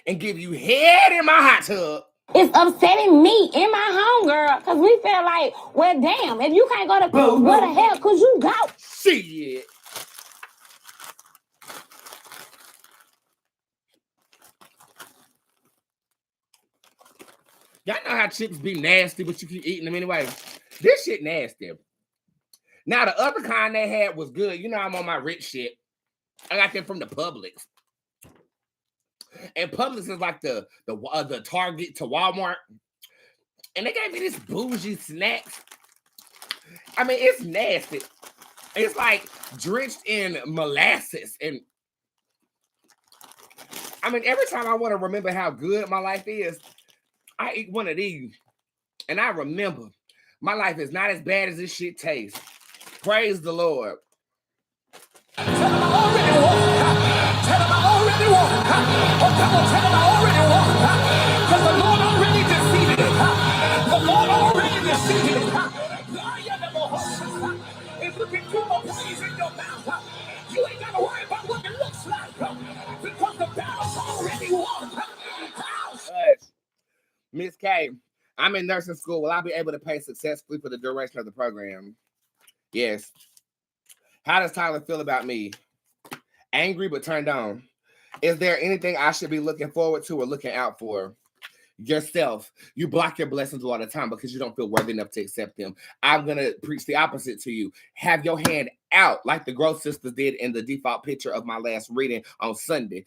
and give you head in my hot tub. It's upsetting me in my home, girl, because we feel like, well, damn, if you can't go to school, where the hell could you go? Shit. Y'all know how chips be nasty, but you keep eating them anyway. This shit nasty. Now, the other kind they had was good. You know I'm on my rich shit. I got them from the Publix. And Publix is like the Target to Walmart. And they gave me this bougie snack. I mean, it's nasty. It's like drenched in molasses. And I mean, every time I want to remember how good my life is, I eat one of these. And I remember my life is not as bad as this shit tastes. Praise the Lord. Tell him I already won. Tell him I already won. Oh, come on, tell him I already won. Because the Lord already defeated it. The Lord already defeated it. If you can keep a praise in your mouth, you ain't got to worry about what it looks like. Because the battle's already won. Miss K, I'm in nursing school. Will I be able to pay successfully for the duration of the program? Yes. How does Tyler feel about me? Angry but turned on. Is there anything I should be looking forward to or looking out for? Yourself. You block your blessings all the time because you don't feel worthy enough to accept them. I'm going to preach the opposite to you. Have your hand out like the Growth Sisters did in the default picture of my last reading on Sunday.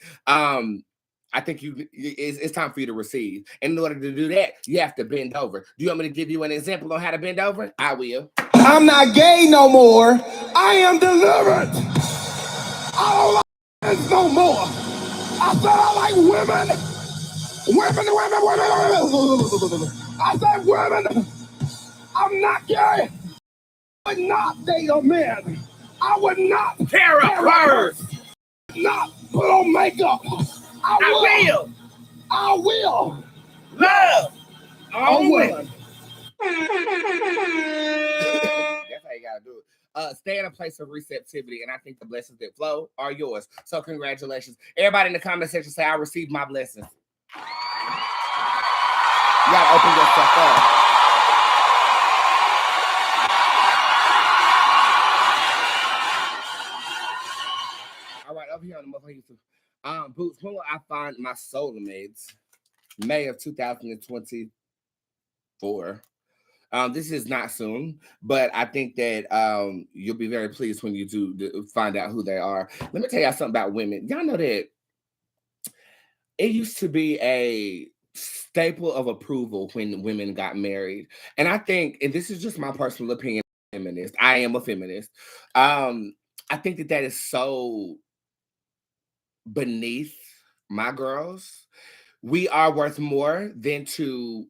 I think it's time for you to receive. And in order to do that, you have to bend over. Do you want me to give you an example on how to bend over? I will. I'm not gay no more. I am delivered. I don't like this no more. I said I like women. Women. I said women. I'm not gay. I would not date a man. I would not tear a purse. Not put on makeup. I will. Love. Always. That's how you gotta do it. Stay in a place of receptivity, and I think the blessings that flow are yours. So congratulations. Everybody in the comment section say, I received my blessings. You gotta open yourself up. All right, over here on the motherfucking YouTube. Bootz, when will I find my soulmates? May of 2024. This is not soon, but I think that you'll be very pleased when you do find out who they are. Let me tell y'all something about women. Y'all know that it used to be a staple of approval when women got married. And I think, and this is just my personal opinion, feminist. I am a feminist. I think that is so beneath my girls. We are worth more than to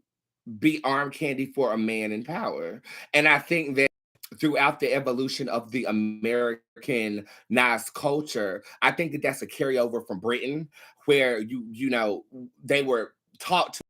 be arm candy for a man in power. And I think that throughout the evolution of the Americanized culture, I think that that's a carryover from Britain, where you know they were taught to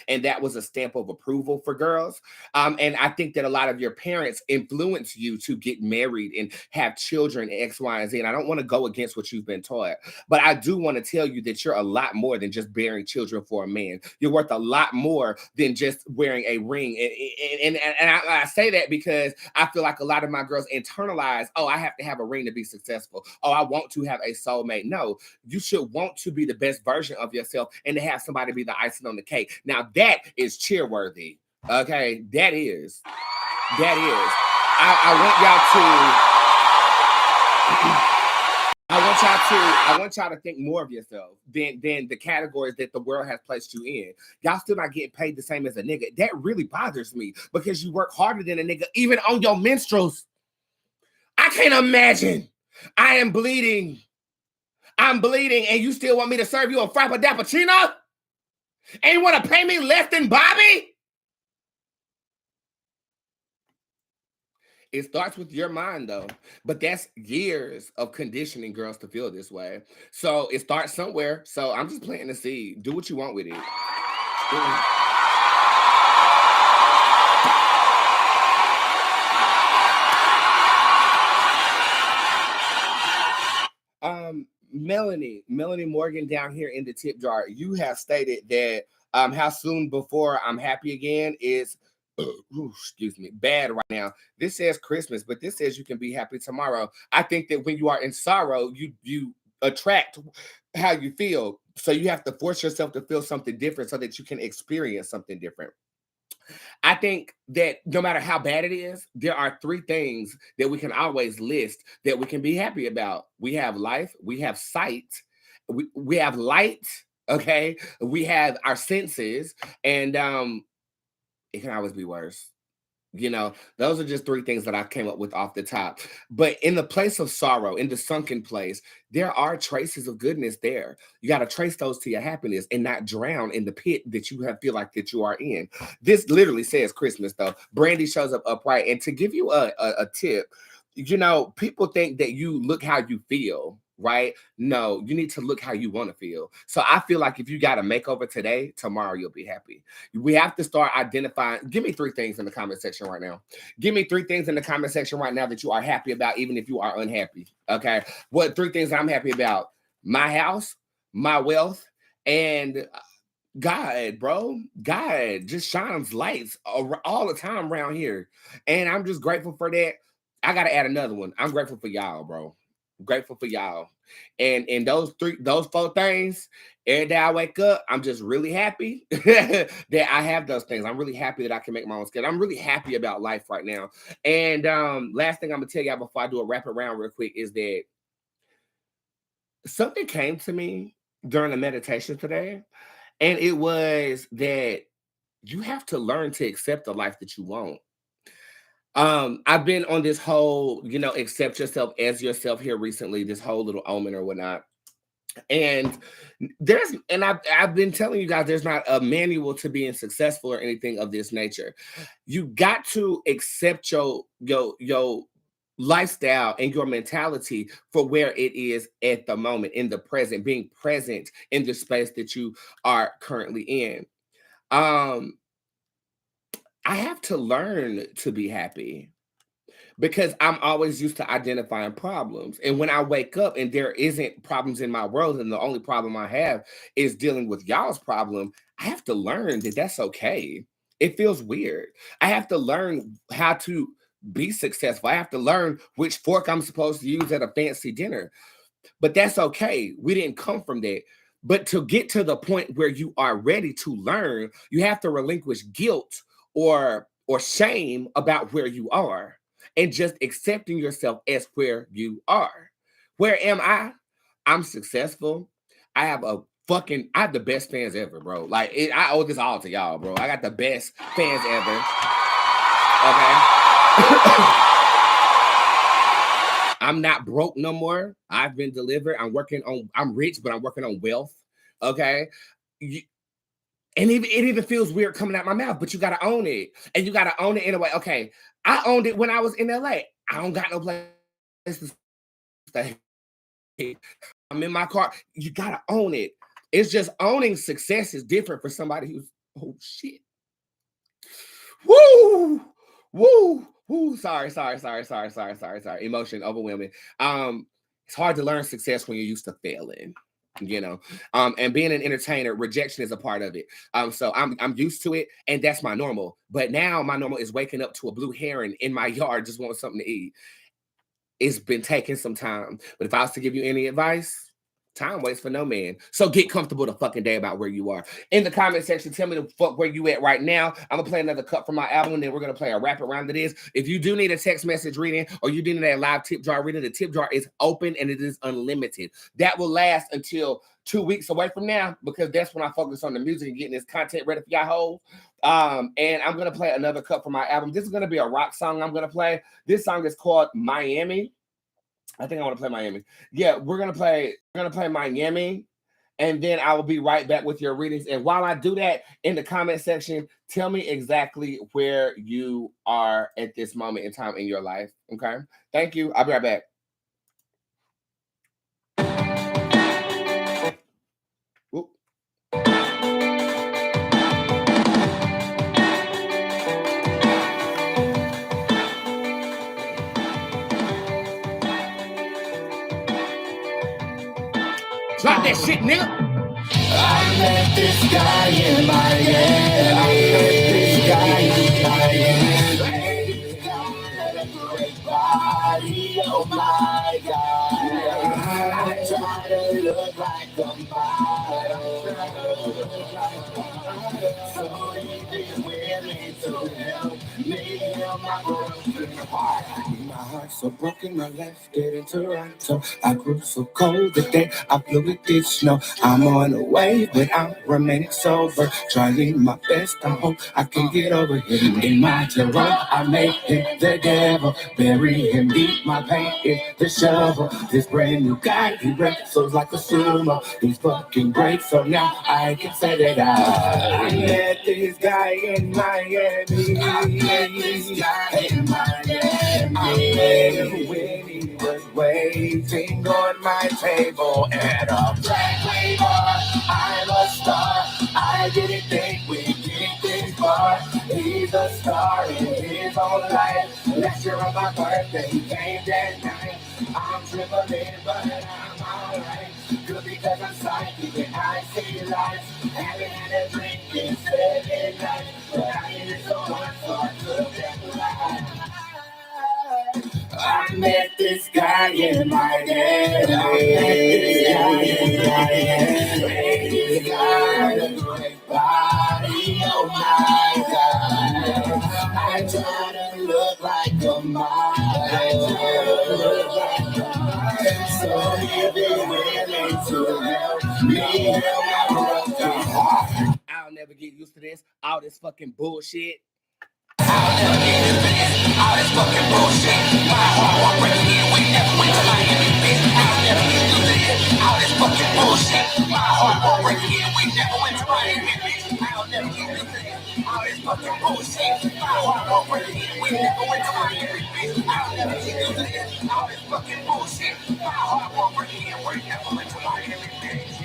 and that was a stamp of approval for girls. And I think that a lot of your parents influence you to get married and have children, X, Y, and Z. And I don't want to go against what you've been taught, but I do want to tell you that you're a lot more than just bearing children for a man. You're worth a lot more than just wearing a ring. And I say that because I feel like a lot of my girls internalize, oh, I have to have a ring to be successful. Oh, I want to have a soulmate. No, you should want to be the best version of yourself and to have somebody be the icing on the cake. Now that is cheerworthy. Okay, that is. I want y'all to think more of yourself than the categories that the world has placed you in. Y'all still not getting paid the same as a nigga. That really bothers me because you work harder than a nigga, even on your menstruals. I can't imagine. I am bleeding. I'm bleeding, and you still want me to serve you a frappadappuccino? And you want to pay me less than Bobby? It starts with your mind, though. But that's years of conditioning girls to feel this way. So it starts somewhere. So I'm just planting the seed. Do what you want with it. Melanie Morgan down here in the tip jar. You have stated that how soon before I'm happy again is bad right now. This says Christmas, but this says you can be happy tomorrow. I think that when you are in sorrow, you attract how you feel. So you have to force yourself to feel something different so that you can experience something different. I think that no matter how bad it is, there are 3 things that we can always list that we can be happy about. We have life, we have sight, we have light, okay? We have our senses, and it can always be worse. You know, those are just 3 things that I came up with off the top. But in the place of sorrow, in the sunken place, there are traces of goodness there. You got to trace those to your happiness and not drown in the pit that you feel like that you are in. This literally says Christmas, though. Brandy shows up upright. And to give you a tip, you know, people think that you look how you feel, right? No, you need to look how you want to feel. So I feel like if you got a makeover today, tomorrow you'll be happy. We have to start identifying. Give me 3 things in the comment section right now. Give me 3 things in the comment section right now that you are happy about, even if you are unhappy. Okay. What 3 things I'm happy about? My house, my wealth, and God, bro. God just shines lights all the time around here. And I'm just grateful for that. I got to add another one. I'm grateful for y'all, bro. Grateful for y'all. And those 4 things, every day I wake up, I'm just really happy that I have those things. I'm really happy that I can make my own schedule. I'm really happy about life right now. And last thing I'm gonna tell y'all before I do a wrap around real quick is that something came to me during the meditation today, and it was that you have to learn to accept the life that you want. I've been on this whole, you know, accept yourself as yourself here recently, this whole little omen or whatnot. And I've been telling you guys there's not a manual to being successful or anything of this nature. You got to accept your lifestyle and your mentality for where it is at the moment, in the present, being present in the space that you are currently in. I have to learn to be happy because I'm always used to identifying problems. And when I wake up and there isn't problems in my world, and the only problem I have is dealing with y'all's problem, I have to learn that that's okay. It feels weird. I have to learn how to be successful. I have to learn which fork I'm supposed to use at a fancy dinner. But that's okay. We didn't come from that. But to get to the point where you are ready to learn, you have to relinquish guilt or shame about where you are and just accepting yourself as where you are. Where am I? I'm successful. I have the best fans ever, bro. Like I owe this all to y'all, bro. I got the best fans ever. Okay. I'm not broke no more. I've been delivered. I'm rich, but I'm working on wealth. Okay. And it even feels weird coming out my mouth, but you got to own it. And you got to own it in a way. Okay, I owned it when I was in LA. I don't got no place to stay. I'm in my car. You got to own it. It's just owning success is different for somebody who's, oh, shit. Woo! Woo! Woo! Sorry. Emotion overwhelming. It's hard to learn success when you're used to failing. You know, and being an entertainer, rejection is a part of it. So I'm used to it, and that's my normal. But now my normal is waking up to a blue heron in my yard, just wanting something to eat. It's been taking some time, but if I was to give you any advice, time waits for no man. So get comfortable the fucking day about where you are. In the comment section, tell me the fuck where you at right now. I'm gonna play another cut from my album, and then we're gonna play a wrap around to this. If you do need a text message reading or you do need a live tip jar reading, the tip jar is open and it is unlimited. That will last until 2 weeks away from now, because that's when I focus on the music and getting this content ready for y'all hoes. And I'm gonna play another cut from my album. This is gonna be a rock song I'm gonna play. This song is called Miami. I think I want to play Miami. Yeah, we're gonna play Miami, and then I will be right back with your readings. And while I do that, in the comment section, tell me exactly where you are at this moment in time in your life. Okay. Thank you. I'll be right back. Whoop. Drop that shit, nigga. I met this guy in Miami. I met this guy in Miami. He's got a great body, oh my God. I tried So he's willing to help me heal my broken heart. My heart's so broken, I left it in Toronto. I grew so cold the day I blew it did snow. I'm on the way, but I'm remaining sober. Trying my best, I hope I can get over him. In my terror, I make him the devil. Bury him deep, my pain is the shovel. This brand new guy, he wrestles like a sumo. He's fucking great, so now I can say that I met this guy in Miami. I met this guy in Miami. I met him when he was waiting on my table at a black bar. I'm a star. I didn't think we'd get this far. He's a star in his own life. Last year on my birthday, he came that night. I'm dribbling, but I'm alright. Good because I'm psychic and I see lights. Haven't had a drink in 7 nights, but I needed someone so I took that ride. I met this guy in Miami. I met this guy in Miami. He's got a great body, oh my God. I try to look like a model. I try to look like a model. So he'll be willing to help me heal my broken heart. I'll never get used to this. All this fucking bullshit. I'll never get used to this. All this fucking bullshit. My heart won't break again. We never went to Miami, bitch. I'll never get used to this. All this fucking bullshit. My heart won't break again. We never went to Miami, bitch. I'll never get used to this. All this fucking bullshit. My heart won't break again. We never went to Miami, bitch. I'll never get used to this. All this fucking bullshit. My heart won't break again. We never went to Miami, bitch.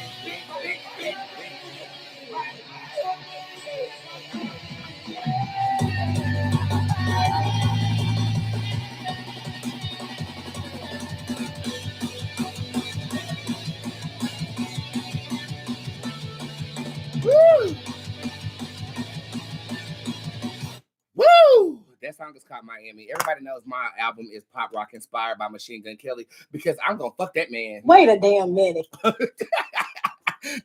Woo! Woo! That song is called Miami. Everybody knows my album is pop rock inspired by Machine Gun Kelly because I'm gonna fuck that man. Wait a damn minute.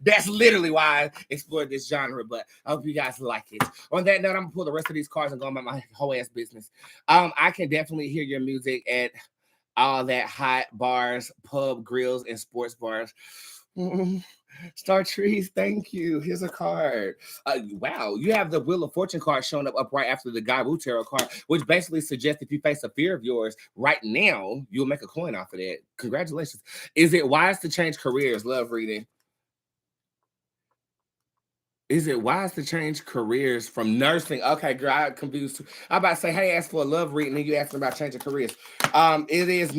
That's literally why I explored this genre, but I hope you guys like it. On that note, I'm gonna pull the rest of these cards and go about my whole ass business. I can definitely hear your music at all that hot bars, pub, grills, and sports bars. Star Trees, thank you. Here's a card. Wow, you have the Wheel of Fortune card showing up right after the Gabu Tarot card, which basically suggests if you face a fear of yours right now, you'll make a coin off of that. Congratulations. Is it wise to change careers? Love reading. Is it wise to change careers from nursing? Okay, girl, I'm confused. I'm about to say, hey, ask for a love reading, and you asking about changing careers. It is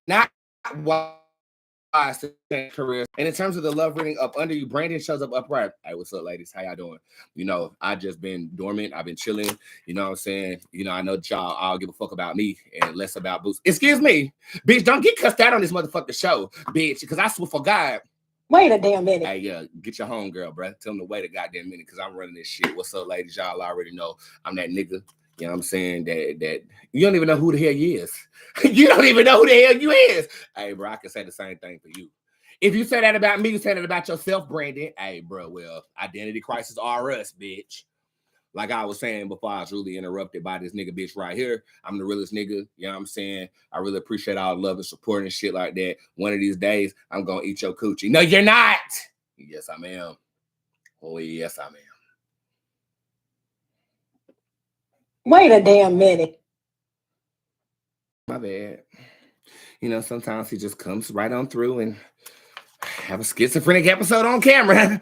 not wise to change careers. And in terms of the love reading up under you, Brandon shows up upright. Hey, what's up, ladies? How y'all doing? You know, I just been dormant. I've been chilling. You know what I'm saying? You know, I know y'all all give a fuck about me and less about Bootz. Excuse me, bitch, don't get cussed out on this motherfucking show, bitch, because I swear for God. Wait a damn minute. Hey, yeah, get your home, girl, bro. Tell them to wait a goddamn minute because I'm running this shit. What's up, ladies? Y'all already know I'm that nigga. You know what I'm saying? That you don't even know who the hell you is. You don't even know who the hell you is. Hey, bro, I can say the same thing for you. If you say that about me, you say that about yourself, Brandon. Hey, bro, well, identity crisis are us, bitch. Like I was saying before, I was really interrupted by this nigga bitch right here. I'm the realest nigga. You know what I'm saying? I really appreciate all the love and support and shit like that. One of these days, I'm going to eat your coochie. No, you're not. Yes, I am. Oh, yes, I am. Wait a damn minute. My bad. You know, sometimes he just comes right on through and have a schizophrenic episode on camera.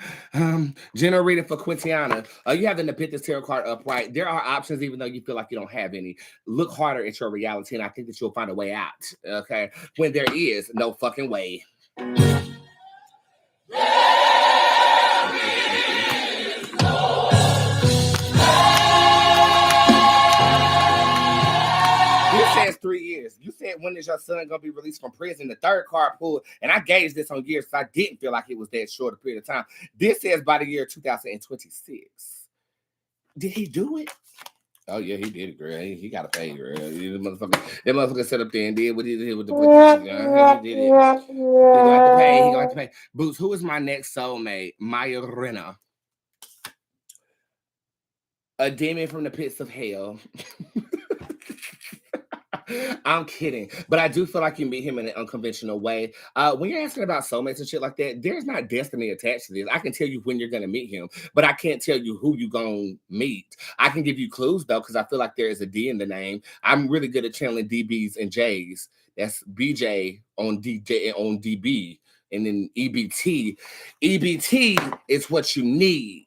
General reading for Quintiana. You have the Nepenthes Tarot card upright. There are options, even though you feel like you don't have any. Look harder at your reality, and I think that you'll find a way out. Okay? When there is no fucking way. Says 3 years. You said, when is your son gonna be released from prison? The third card pulled, and I gauged this on years, so I didn't feel like it was that short a period of time. This says by the year 2026. Did he do it? Oh yeah, he did it, girl. He got to pay, girl. That motherfucker set up there and did what he did with the. He did it. He gonna have to pay. He gonna have to pay. Bootz, who is my next soulmate? Maya Renna. A demon from the pits of hell. I'm kidding, but I do feel like you meet him in an unconventional way. When you're asking about soulmates and shit like that, there's not destiny attached to this. I can tell you when you're gonna meet him, but I can't tell you who you're gonna meet. I can give you clues though, because I feel like there is a D in the name. I'm really good at channeling DBs and Js. That's BJ on DJ on DB, and then EBT. EBT is what you need.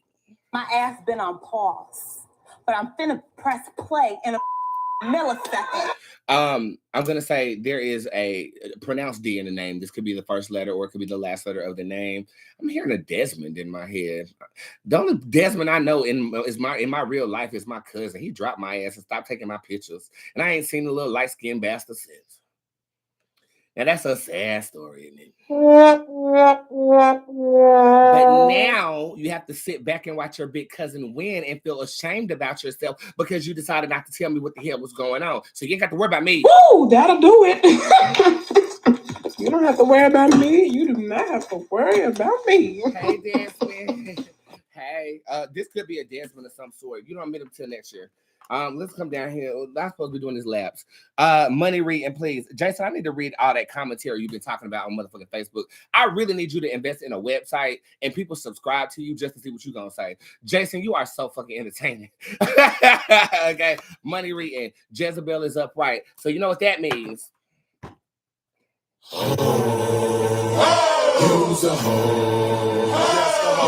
My ass been on pause, but I'm finna press play in a millisecond. I'm gonna say there is a pronounced D in the name. This could be the first letter or it could be the last letter of the name. I'm hearing a Desmond in my head. The only Desmond I know in my real life is my cousin. He dropped my ass and stopped taking my pictures, and I ain't seen the little light-skinned bastard since. Now that's a sad story, isn't it? But now you have to sit back and watch your big cousin win and feel ashamed about yourself because you decided not to tell me what the hell was going on. So you ain't got to worry about me. Woo, that'll do it. You don't have to worry about me. You do not have to worry about me. Hey, Desmond. Hey, this could be a Desmond of some sort. You don't meet him till next year. Let's come down here. I'm not supposed to be doing these laps. Money reading, please. Jason, I need to read all that commentary you've been talking about on motherfucking Facebook. I really need you to invest in a website and people subscribe to you just to see what you're gonna say. Jason, you are so fucking entertaining. Okay, money reading. Jezebel is upright. So you know what that means. You's a hoe.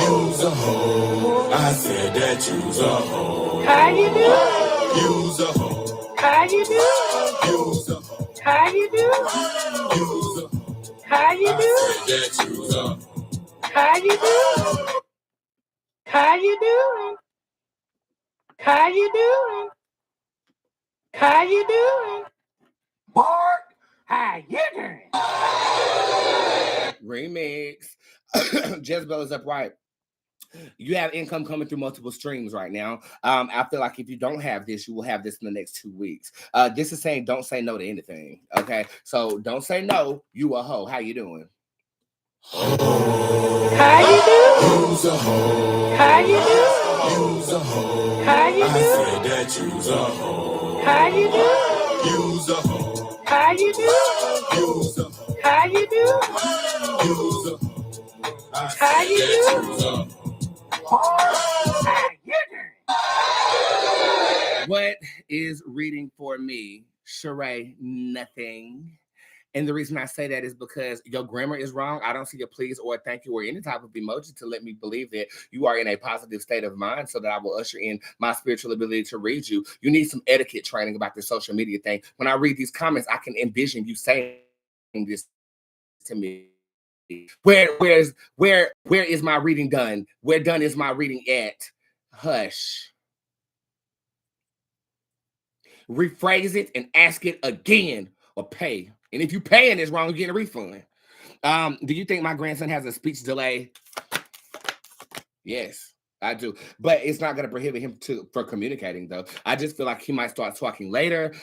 You's a hoe. I said that you's a hoe. How you do? You's a hoe. How you do? You's a hoe. How you do? You's a hoe. How you do? I said that you's a hoe. How you do? How you doing? How you doing? How you doing? Bart, how you doing? Remix. Jezebel is upright. You have income coming through multiple streams right now. I feel like if you don't have this, you will have this in the next 2 weeks. This is saying don't say no to anything. Okay, so don't say no. You a hoe. How you doing? How you do? You's a hoe. How you do? You's a hoe. How you I do? said that you's a hoe. How you do? You's a hoe. How you do? You's a hoe. How you do? You's a hoe. How you do? What is reading for me? Sheree, nothing. And the reason I say that is because your grammar is wrong. I don't see a please or a thank you or any type of emoji to let me believe that you are in a positive state of mind so that I will usher in my spiritual ability to read you. You need some etiquette training about this social media thing. When I read these comments, I can envision you saying this to me. Where is my reading done? Where done is my reading at? Hush. Rephrase it and ask it again or pay. And if you paying this wrong, you get a refund. Do you think my grandson has a speech delay? Yes, I do. But it's not going to prohibit him from communicating, though. I just feel like he might start talking later,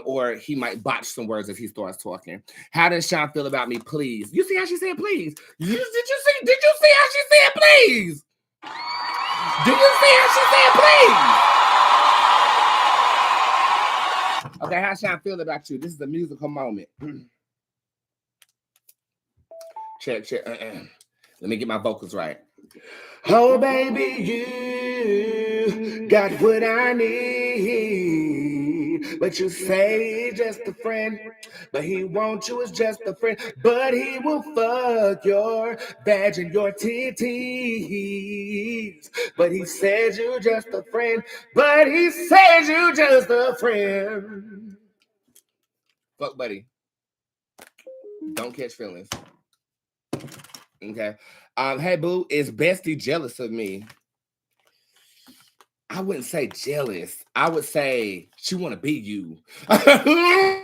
or he might botch some words as he starts talking. How does Sean feel about me, please? You see how she said please? Did you see how she said please? Do you see how she said please? Okay, how Sean feel about you? This is a musical moment. Check. Let me get my vocals right. Oh, baby, you got what I need. But you say he's just a friend. But he wants you as just a friend. But he will fuck your badge and your titties. But he says you just a friend. But he says you just a friend. Fuck, buddy. Don't catch feelings. Okay. Hey, boo, is Bestie jealous of me? I wouldn't say jealous. I would say she want to be you.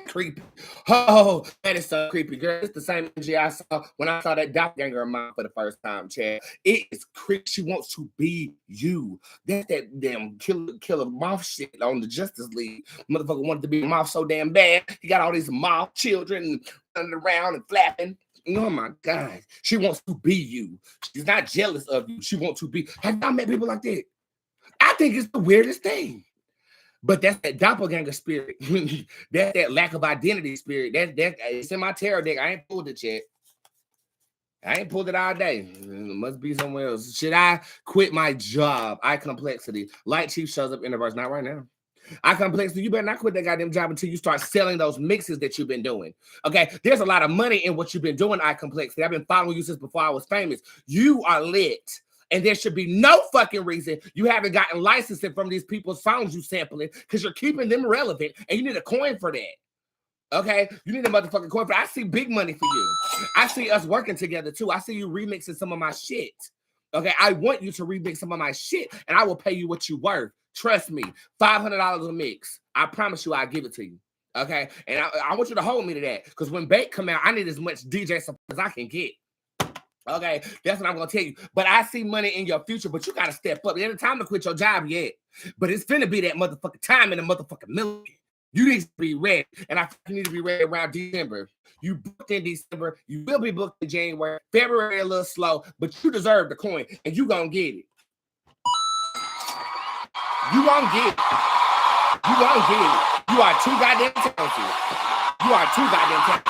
Creepy. Oh, that is so creepy, girl. It's the same energy I saw when I saw that doppelganger mom for the first time, Chad. It is creepy. She wants to be you. That's that damn killer moth shit on the Justice League. Motherfucker wanted to be a moth so damn bad. He got all these moth children running around and flapping. Oh my God. She wants to be you. She's not jealous of you. She wants to be. Have y'all met people like that? I think it's the weirdest thing. But that's that doppelganger spirit. That's that lack of identity spirit. That it's in my tarot deck. I ain't pulled it yet. I ain't pulled it all day. It must be somewhere else. Should I quit my job? I complexity. Light Chief shows up in the verse. Not right now. I complexity. You better not quit that goddamn job until you start selling those mixes that you've been doing. Okay. There's a lot of money in what you've been doing. I complexity. I've been following you since before I was famous. You are lit. And there should be no fucking reason you haven't gotten licensing from these people's songs you sampling because you're keeping them relevant and you need a coin for that. Okay? You need a motherfucking coin for that. I see big money for you. I see us working together too. I see you remixing some of my shit. Okay? I want you to remix some of my shit and I will pay you what you worth. Trust me. $500 a mix. I promise you I'll give it to you. Okay? And I want you to hold me to that because when Bake come out, I need as much DJ support as I can get. Okay, that's what I'm gonna tell you. But I see money in your future, but you gotta step up. It ain't time to quit your job yet. But it's finna be that motherfucking time in the motherfucking million. You need to be ready. And I think you need to be ready around December. You booked in December, you will be booked in January. February a little slow, but you deserve the coin and you gonna get it. You gonna get it. You gonna get it. You are too goddamn talented. You are too goddamn talented.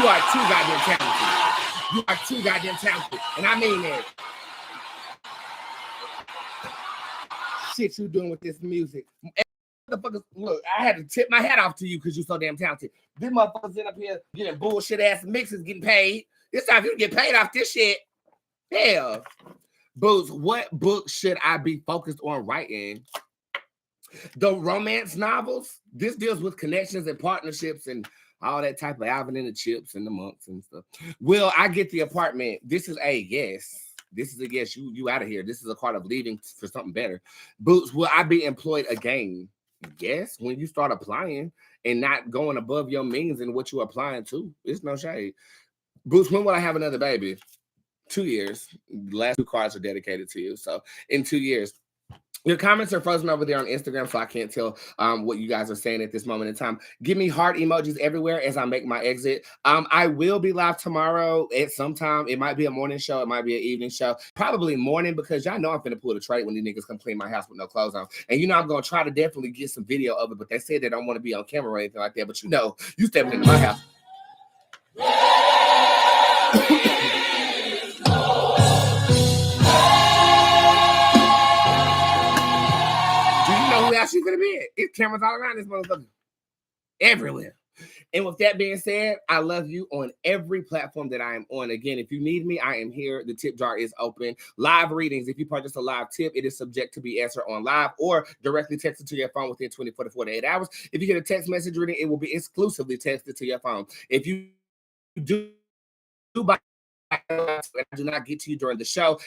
You are too goddamn talented. You are too goddamn talented. And I mean that. Shit you doing with this music. Motherfuckers, look, I had to tip my hat off to you because you're so damn talented. These motherfuckers in up here getting bullshit ass mixes, getting paid. It's time for you to get paid off this shit. Hell. Bootz, what book should I be focused on writing? The romance novels. This deals with connections and partnerships and all that type of Alvin and the Chips and the Monks and stuff. Will I get the apartment? This is a yes. This is a yes. You out of here. This is a part of leaving for something better. Bootz, will I be employed again? Yes. When you start applying and not going above your means and what you're applying to, it's no shade. Bootz, when will I have another baby? 2 years. The last 2 cards are dedicated to you. So in 2 years. Your comments are frozen over there on Instagram, so I can't tell what you guys are saying at this moment in time. Give me heart emojis everywhere as I make my exit. I will be live tomorrow at some time. It might be a morning show. It might be an evening show. Probably morning because y'all know I'm finna pull the trade when these niggas come clean my house with no clothes on. And you know I'm going to try to definitely get some video of it, but they said they don't want to be on camera or anything like that. But you know, you stepping into my house. Who else you gonna be at? It's cameras all around this motherfucker. Everywhere. And with that being said, I love you on every platform that I am on. Again, if you need me, I am here. The tip jar is open. Live readings. If you purchase a live tip, it is subject to be answered on live or directly texted to your phone within 24 to 48 hours. If you get a text message reading, it will be exclusively texted to your phone. If you do buy and I do not get to you during the show,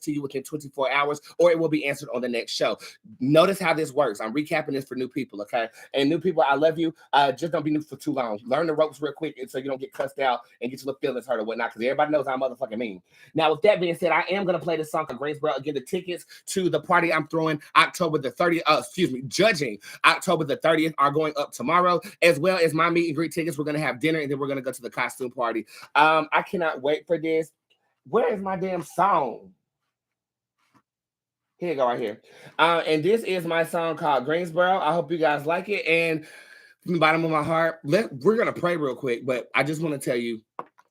to you within 24 hours, or it will be answered on the next show. Notice how this works. I'm recapping this for new people, okay? And new people, I love you. Just don't be new for too long. Learn the ropes real quick so you don't get cussed out and get your little feelings hurt or whatnot, because everybody knows how motherfucking mean. Now, with that being said, I am going to play this song from Greensboro. Again, the tickets to the party I'm throwing October the 30th, judging October the 30th are going up tomorrow, as well as my meet and greet tickets. We're going to have dinner, and then we're going to go to the costume party. I cannot wait for this. Where is my damn song? Here you go, right here. And this is my song called Greensboro. I hope you guys like it. And from the bottom of my heart, we're going to pray real quick. But I just want to tell you,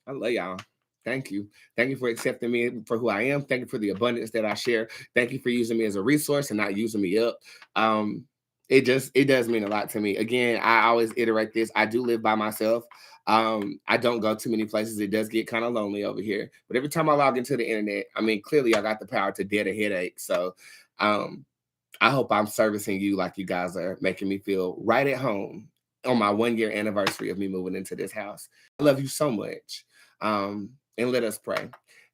I love y'all. Thank you. Thank you for accepting me for who I am. Thank you for the abundance that I share. Thank you for using me as a resource and not using me up. It does mean a lot to me. Again, I always iterate this. I do live by myself. I don't go too many places. It does get kind of lonely over here. But every time I log into the internet, I mean, clearly I got the power to dead a headache. So I hope I'm servicing you like you guys are making me feel right at home on my 1-year anniversary of me moving into this house. I love you so much. And let us pray.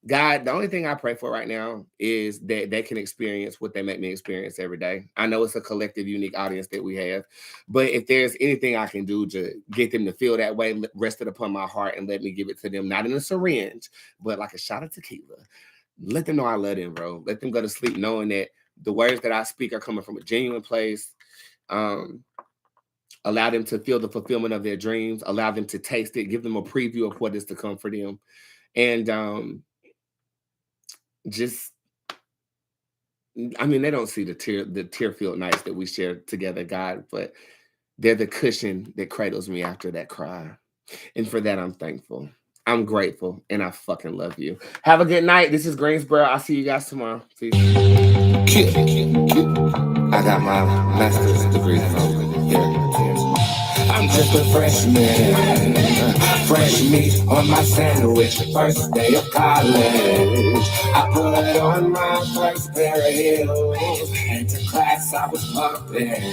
God, the only thing I pray for right now is that they can experience what they make me experience every day. I know it's a collective, unique audience that we have, but if there's anything I can do to get them to feel that way, rest it upon my heart and let me give it to them, not in a syringe, but like a shot of tequila. Let them know I love them, bro. Let them go to sleep knowing that the words that I speak are coming from a genuine place. Allow them to feel the fulfillment of their dreams. Allow them to taste it. Give them a preview of what is to come for them. And just I mean, they don't see the tear-filled nights that we share together, God, but they're the cushion that cradles me after that cry. And for that, I'm thankful. I'm grateful, and I fucking love you. Have a good night. This is Greensboro. I'll see you guys tomorrow. Peace. I got my master's degree from here. I'm just a freshman, fresh meat on my sandwich, first day of college. I put on my first pair of heels, and to class I was pumping.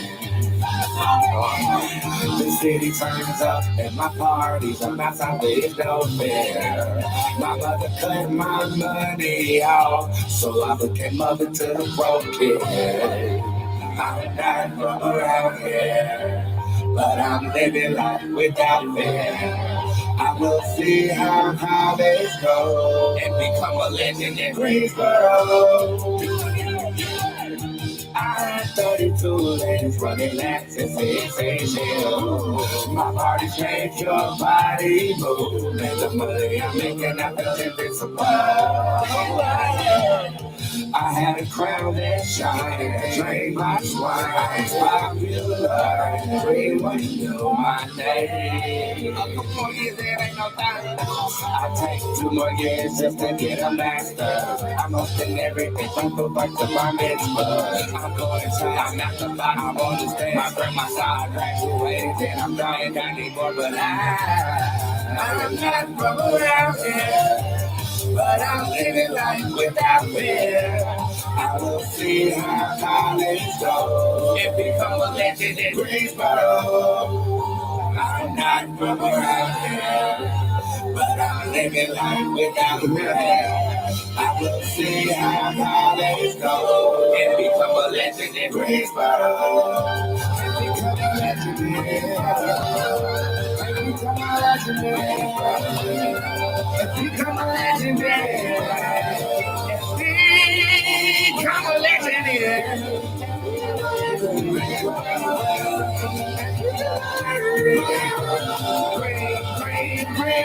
The city turns up at my parties, I'm outside with no fair. My mother cut my money off, so I became mother to the broken. I'm not from around here, but I'm living life without fear. I will see how college go and become a legend in Greensboro. I had 32 ladies running laps and 6 hills. My parties make your body move, and the money I'm making, I feel invincible. I had a crown that shined, drank my swine, popular, everyone knew my name. A couple more years, there ain't no time. I take 2 more years just to get a master's. I'm hosting everything from the back to my mitzvah. I'm going to try, I'm not the bottom, I'm on the stage. My grandma saw I graduated, and I'm dying, I need more, but I'm not from around here. But I'm living life without fear. I will see how college goes and become a legend in Greensboro. I'm not from around here, but I'm living life without fear. I will see how college goes and become a legend in Greensboro. And become a legend in become a legendary. Become a legendary. Become a legendary. Great.